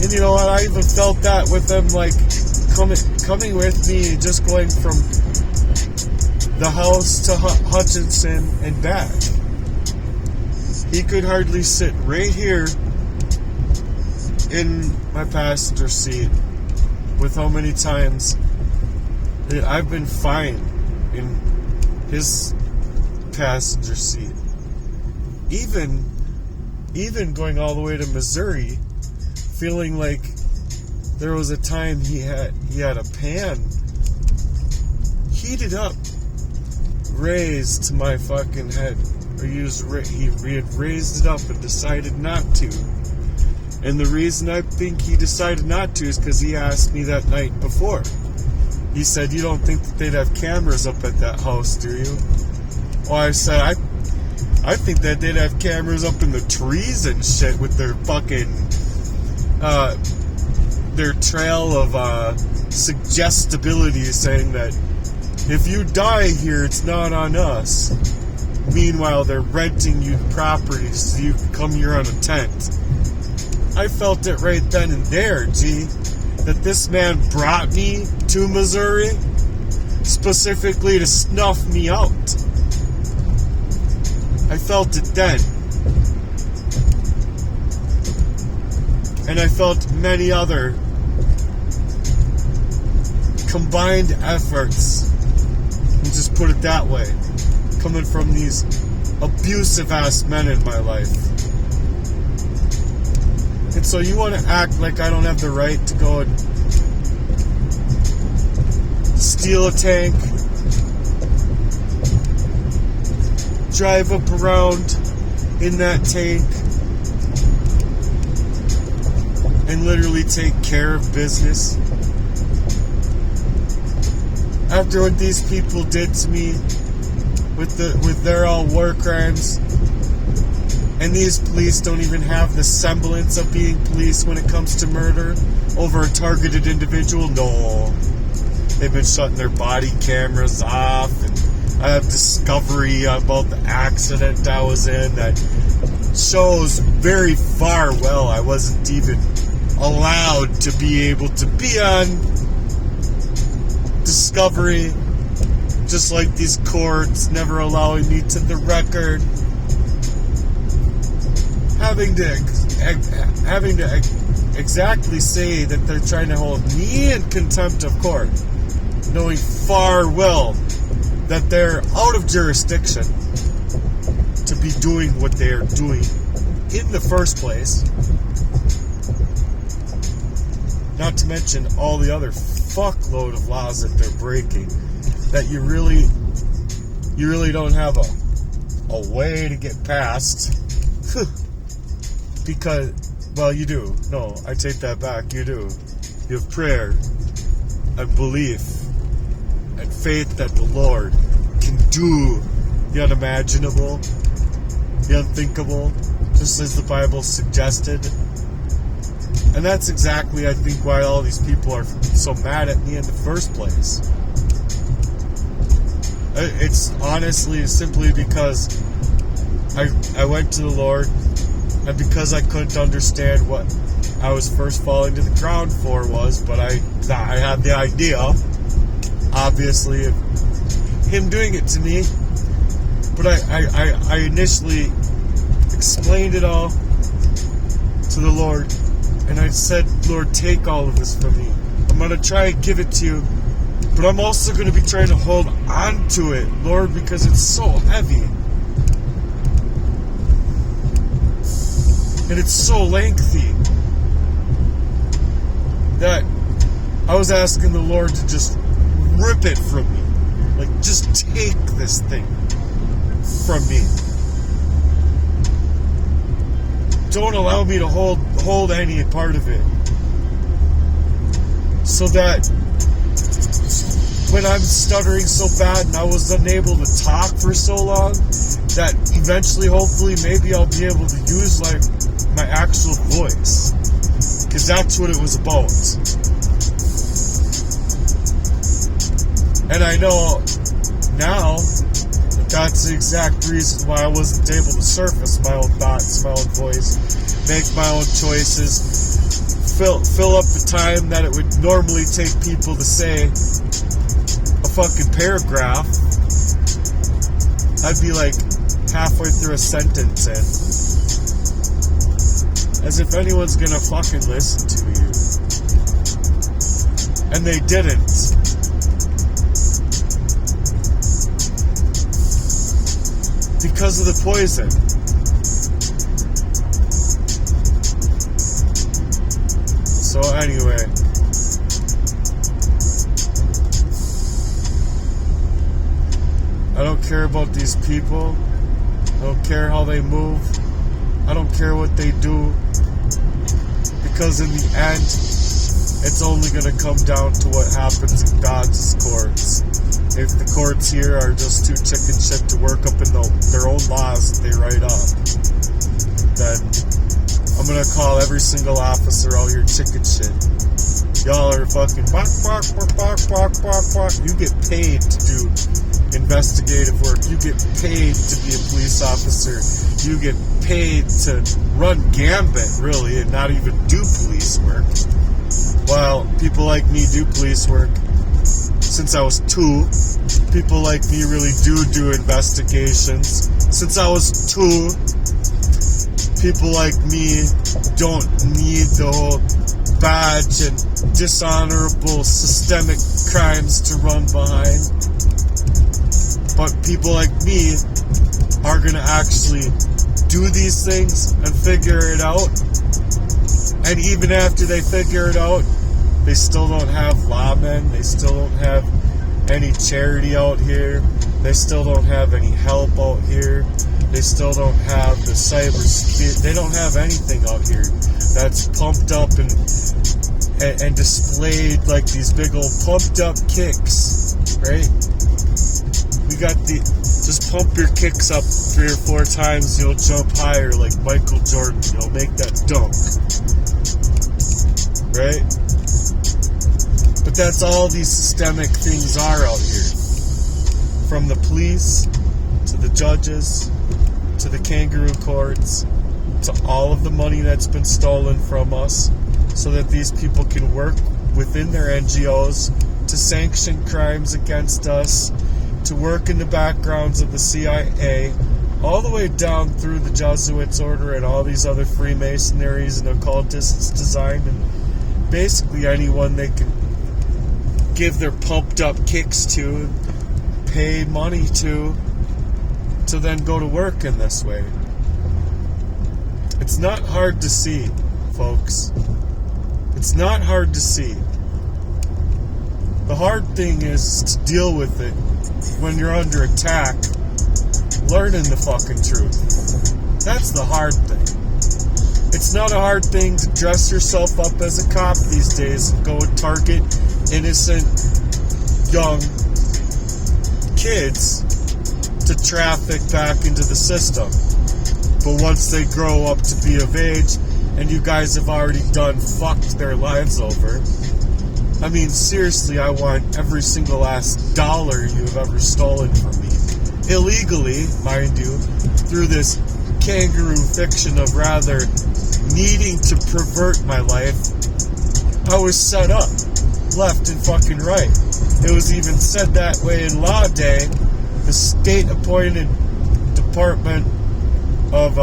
and you know what, I even felt that with him, like, coming with me, just going from the house to Hutchinson and back. He could hardly sit right here in my passenger seat with how many times that I've been fine in his passenger seat. Even going all the way to Missouri, feeling like there was a time he had a pan heated up, raised to my fucking head. He had raised it up and decided not to. And the reason I think he decided not to is because he asked me that night before. He said, "You don't think that they'd have cameras up at that house, do you?" Well, I said, I think that they'd have cameras up in the trees and shit with their fucking, their trail of suggestibility saying that if you die here, it's not on us. Meanwhile, they're renting you property so you can come here on a tent. I felt it right then and there, that this man brought me to Missouri specifically to snuff me out. I felt it then. And I felt many other combined efforts, and just put it that way, coming from these abusive ass men in my life. And so you want to act like I don't have the right to go and steal a tank, drive up around in that tank, and literally take care of business. After what these people did to me with their all war crimes, and these police don't even have the semblance of being police when it comes to murder over a targeted individual. No, they've been shutting their body cameras off, and I have discovery about the accident I was in that shows very far well I wasn't even allowed to be able to be on discovery, just like these courts never allowing me to the record, having to exactly say that they're trying to hold me in contempt of court, knowing far well that they're out of jurisdiction to be doing what they are doing in the first place. Not to mention all the other fuckload of laws that they're breaking, that you really don't have a way to get past. Because, well, you do. No, I take that back. You do. You have prayer and belief and faith that the Lord can do the unimaginable, the unthinkable, just as the Bible suggested. And that's exactly, I think, why all these people are so mad at me in the first place. It's honestly simply because I went to the Lord, and because I couldn't understand what I was first falling to the ground for was, but I had the idea, obviously, of him doing it to me. But I initially explained it all to the Lord, and I said, "Lord, take all of this from me. I'm going to try and give it to you, but I'm also going to be trying to hold on to it, Lord, because it's so heavy. And it's so lengthy that I was asking the Lord to just rip it from me. Like, just take this thing from me. Don't allow me to hold any part of it. so that when I'm stuttering so bad and I was unable to talk for so long, that eventually, hopefully, maybe I'll be able to use like my actual voice, because that's what it was about. And I know now that that's the exact reason why I wasn't able to surface my own thoughts, my own voice, make my own choices, fill up the time that it would normally take people to say a fucking paragraph. I'd be like halfway through a sentence in. As if anyone's gonna fucking listen to you. And they didn't. Because of the poison. So anyway, I don't care about these people. I don't care how they move. I don't care what they do. Because in the end, it's only going to come down to what happens in God's courts. If the courts here are just too chicken shit to work up in their own laws that they write up, then I'm going to call every single officer out here chicken shit. Y'all are fucking bark, bark, bark, bark, bark, bark, bark. You get paid to do investigative work. You get paid to be a police officer. You get paid to run gambit, really, and not even do police work. While people like me do police work since I was 2. People like me really do investigations since I was 2. People like me don't need the whole badge and dishonorable systemic crimes to run behind. But people like me are going to actually do these things and figure it out. And even after they figure it out, they still don't have lawmen. They still don't have any charity out here. They still don't have any help out here. They still don't have the cybersecurity. They don't have anything out here that's pumped up and displayed like these big old pumped up kicks, right? We got just pump your kicks up 3 or 4 times, you'll jump higher like Michael Jordan. You'll make that dunk, right? But that's all these systemic things are out here. From the police, to the judges, to the kangaroo courts, to all of the money that's been stolen from us, so that these people can work within their NGOs to sanction crimes against us, to work in the backgrounds of the CIA, all the way down through the Jesuits order and all these other Freemasonries and occultists designed, and basically anyone they can give their pumped up kicks to and pay money to then go to work in this way. It's not hard to see, folks. It's not hard to see. The hard thing is to deal with it when you're under attack, learning the fucking truth. That's the hard thing. It's not a hard thing to dress yourself up as a cop these days and go and target innocent young kids to traffic back into the system. But once they grow up to be of age and you guys have already fucked their lives over, I mean, seriously, I want every single last dollar you have ever stolen from me. Illegally, mind you, through this kangaroo fiction of rather needing to pervert my life. I was set up, left and fucking right. It was even said that way in Law Day. The state-appointed Department of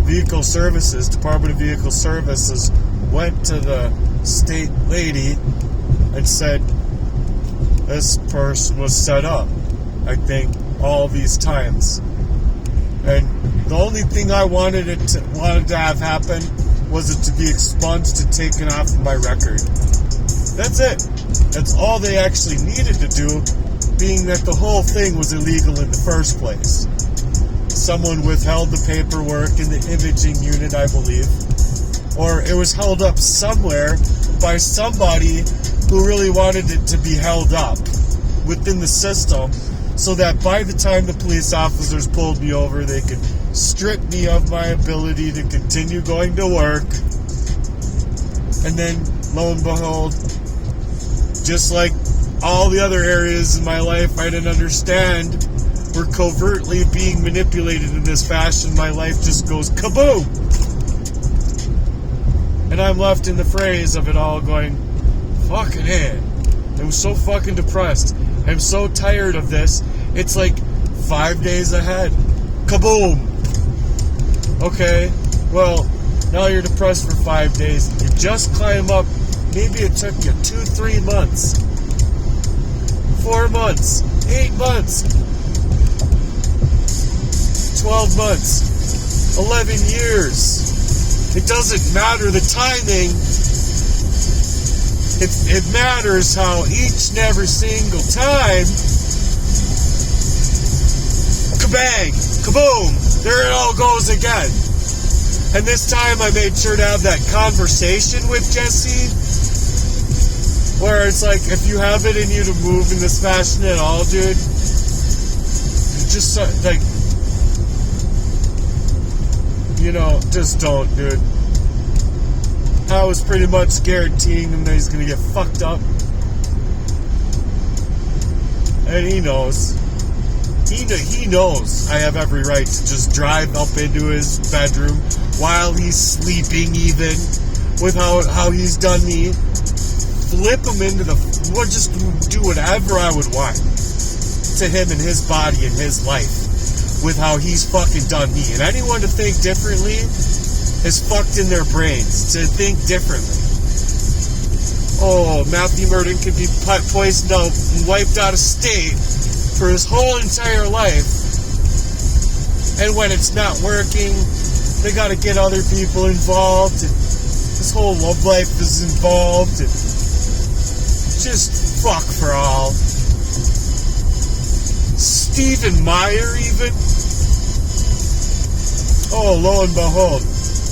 Vehicle Services, Department of Vehicle Services, went to the state lady and said, this person was set up, I think, all these times. And the only thing I wanted to have happen was it to be expunged and taken off of my record. That's it. That's all they actually needed to do, being that the whole thing was illegal in the first place. Someone withheld the paperwork in the imaging unit, I believe, or it was held up somewhere by somebody who really wanted it to be held up within the system, so that by the time the police officers pulled me over, they could strip me of my ability to continue going to work. And then, lo and behold, just like all the other areas in my life I didn't understand were covertly being manipulated in this fashion, my life just goes kaboom! And I'm left in the phrase of it all going, fucking hey. I'm so fucking depressed. I'm so tired of this. It's like 5 days ahead. Kaboom! Okay, well, now you're depressed for 5 days. You just climb up. Maybe it took you 2-3 months. 4 months. 8 months. 12 months. 11 years. It doesn't matter the timing. It matters how each and every single time, kabang, kaboom, there it all goes again. And this time I made sure to have that conversation with Jesse, where it's like, if you have it in you to move in this fashion at all, dude, just like, you know, just don't, dude. I was pretty much guaranteeing him that he's going to get fucked up. And he knows. He knows I have every right to just drive up into his bedroom while he's sleeping, even with how he's done me. Flip him into just do whatever I would want to him and his body and his life with how he's fucking done me. And anyone to think differently is fucked in their brains to think differently. Oh, Matthew Merdan could be poisoned out and wiped out of state for his whole entire life. And when it's not working, they gotta get other people involved, and his whole love life is involved, and just fuck for all. Stephen Meyer even. Oh, lo and behold,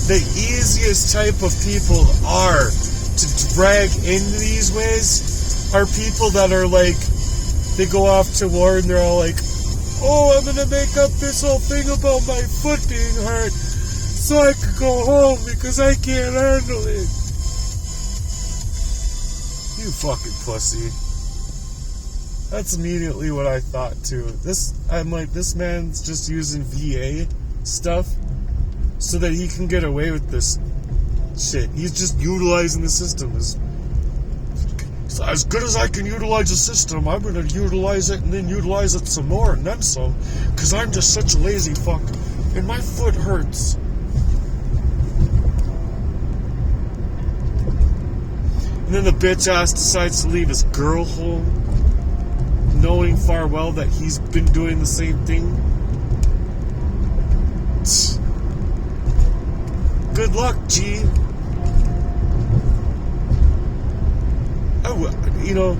the easiest type of people are to drag into these ways are people that are like, they go off to war and they're all like, oh, I'm gonna make up this whole thing about my foot being hurt so I could go home because I can't handle it. You fucking pussy. That's immediately what I thought too. I'm like, this man's just using VA stuff so that he can get away with this shit. He's just utilizing the system. As good as I can utilize the system, I'm gonna utilize it and then utilize it some more and then some, because I'm just such a lazy fuck and my foot hurts. And then the bitch ass decides to leave his girl home, knowing far well that he's been doing the same thing. Good luck, G. You know,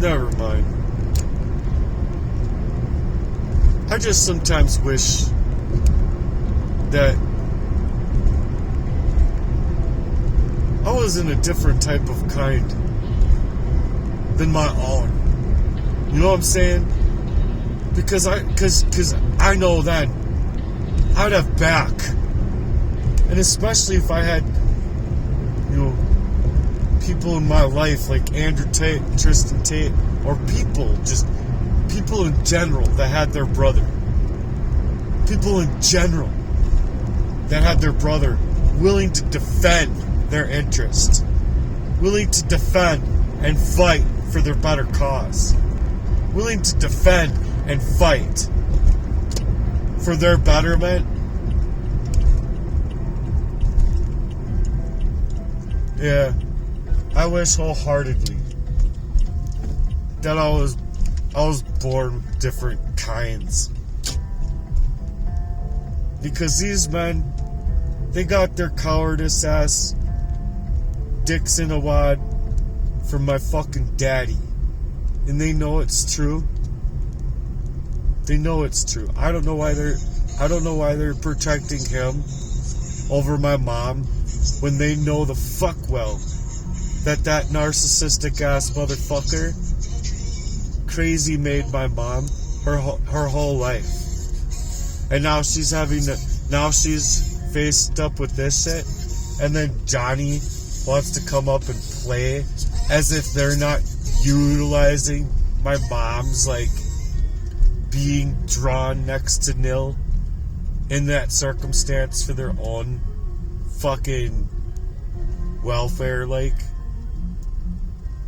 never mind. I just sometimes wish that I was in a different type of kind than my own. You know what I'm saying? Because I know that I'd have back. And especially if I had, you know, people in my life like Andrew Tate, Tristan Tate, or people in general that had their brother. People in general that had their brother willing to defend their interest. Willing to defend and fight for their better cause. Willing to defend and fight for their betterment. Yeah, I wish wholeheartedly that I was born with different kinds. Because these men, they got their cowardice ass dicks in a wad from my fucking daddy. And they know it's true. They know it's true. I don't know why I don't know why they're protecting him over my mom when they know the fuck well that narcissistic ass motherfucker crazy made my mom her whole life. And now she's faced up with this shit, and then Johnny wants to come up and play as if they're not utilizing my mom's like being drawn next to nil in that circumstance for their own fucking welfare, like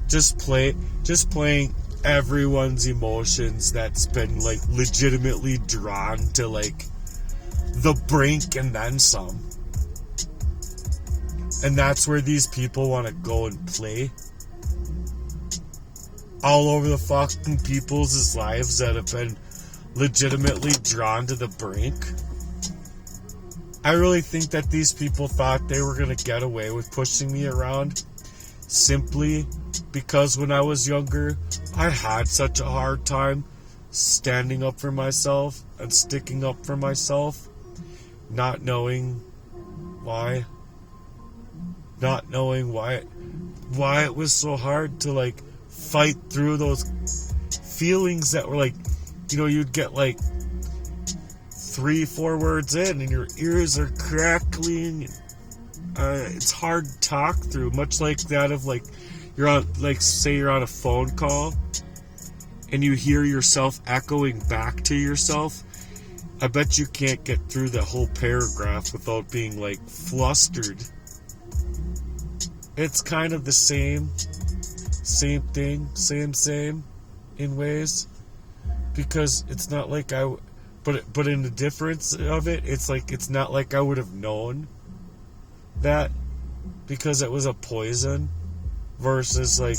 just playing everyone's emotions that's been like legitimately drawn to like the brink and then some. And that's where these people want to go and play all over the fucking people's lives that have been legitimately drawn to the brink. I really think that these people thought they were going to get away with pushing me around simply because when I was younger, I had such a hard time standing up for myself and sticking up for myself, not knowing why it was so hard to like fight through those feelings that were like, you know, you'd get like 3-4 words in and your ears are crackling. It's hard to talk through, much like that of like you're on, like say you're on a phone call and you hear yourself echoing back to yourself. I bet you can't get through that whole paragraph without being like flustered. It's kind of the same thing, same in ways, because it's not like but in the difference of it, it's like it's not like I would have known that because it was a poison versus like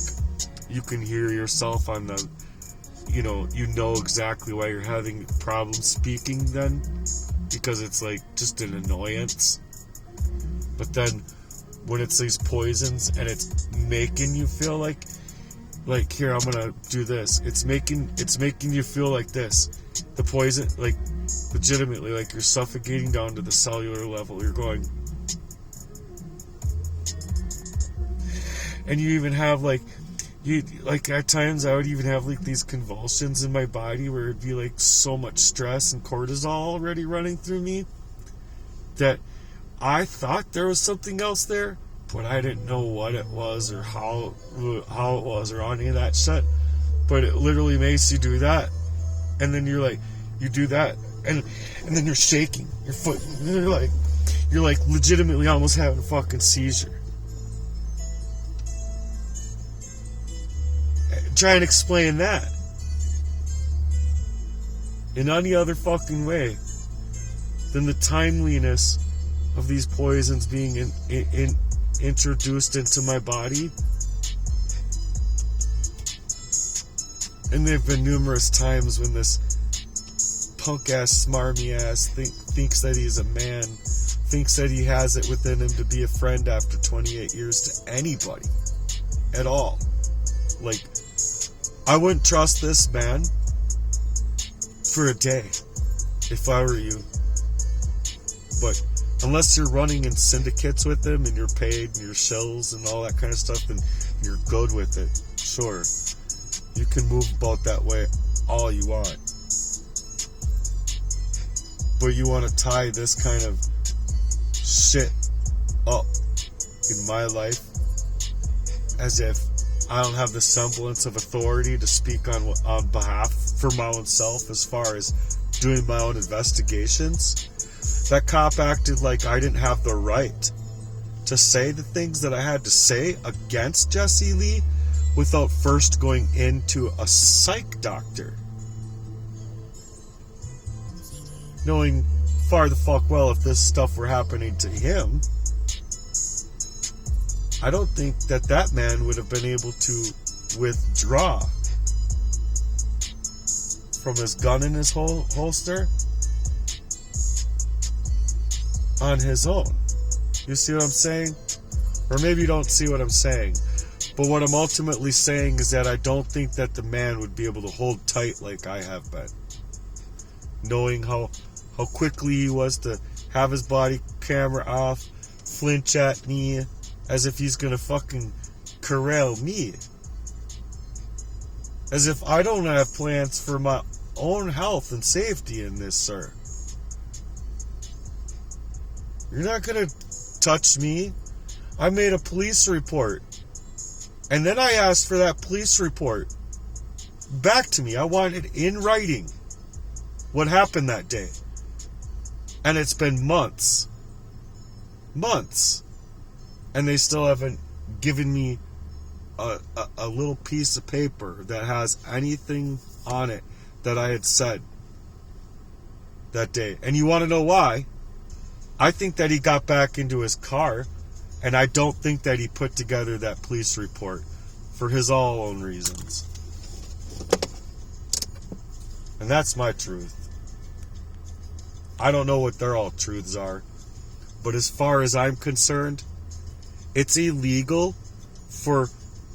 you can hear yourself on the, you know exactly why you're having problems speaking then because it's like just an annoyance. But then when it's these poisons and it's making you feel like here, I'm gonna do this, it's making you feel like this, the poison, like legitimately like you're suffocating down to the cellular level, you're going, and you even have like at times I would even have like these convulsions in my body where it'd be like so much stress and cortisol already running through me that I thought there was something else there, but I didn't know what it was or how it was or any of that shit. But it literally makes you do that, and then you're like, you do that, and then you're shaking your foot. You're like legitimately almost having a fucking seizure. Try and explain that in any other fucking way than the timeliness of these poisons being introduced into my body. And there have been numerous times when this punk ass smarmy ass thinks that he's a man, thinks that he has it within him to be a friend after 28 years to anybody at all. Like, I wouldn't trust this man for a day if I were you. But unless you're running in syndicates with him and you're paid and you're shells and all that kind of stuff, and you're good with it, sure, you can move about that way all you want. But you want to tie this kind of shit up in my life as if I don't have the semblance of authority to speak on behalf for my own self as far as doing my own investigations. That cop acted like I didn't have the right to say the things that I had to say against Jesse Lee without first going into a psych doctor. Knowing far the fuck well if this stuff were happening to him, I don't think that man would have been able to withdraw from his gun in his holster on his own. You see what I'm saying? Or maybe you don't see what I'm saying. But what I'm ultimately saying is that I don't think that the man would be able to hold tight like I have been. Knowing how how quickly he was to have his body camera off, flinch at me, as if he's gonna fucking corral me. As if I don't have plans for my own health and safety in this, sir. You're not gonna touch me. I made a police report. And then I asked for that police report back to me. I wanted in writing what happened that day. And it's been months. Months. And they still haven't given me a little piece of paper that has anything on it that I had said that day. And you want to know why? I think that he got back into his car, and I don't think that he put together that police report for his own reasons. And that's my truth. I don't know what their all truths are, but as far as I'm concerned, it's illegal for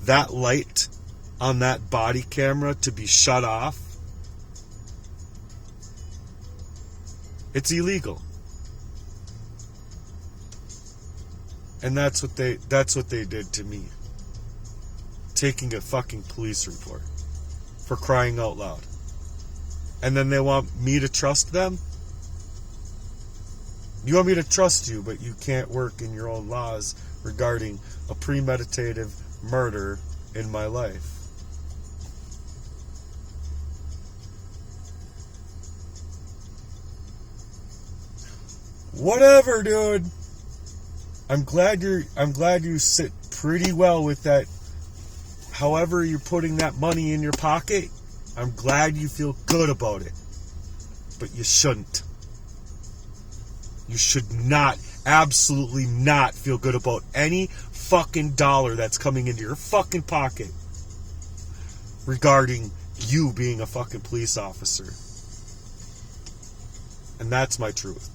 that light on that body camera to be shut off. It's illegal. And that's what they did to me. Taking a fucking police report, for crying out loud. And then they want me to trust them? You want me to trust you, but you can't work in your own laws regarding a premeditative murder in my life. Whatever, dude. I'm glad you sit pretty well with that. However you're putting that money in your pocket, I'm glad you feel good about it. But you shouldn't. You should not, absolutely not feel good about any fucking dollar that's coming into your fucking pocket regarding you being a fucking police officer. And that's my truth.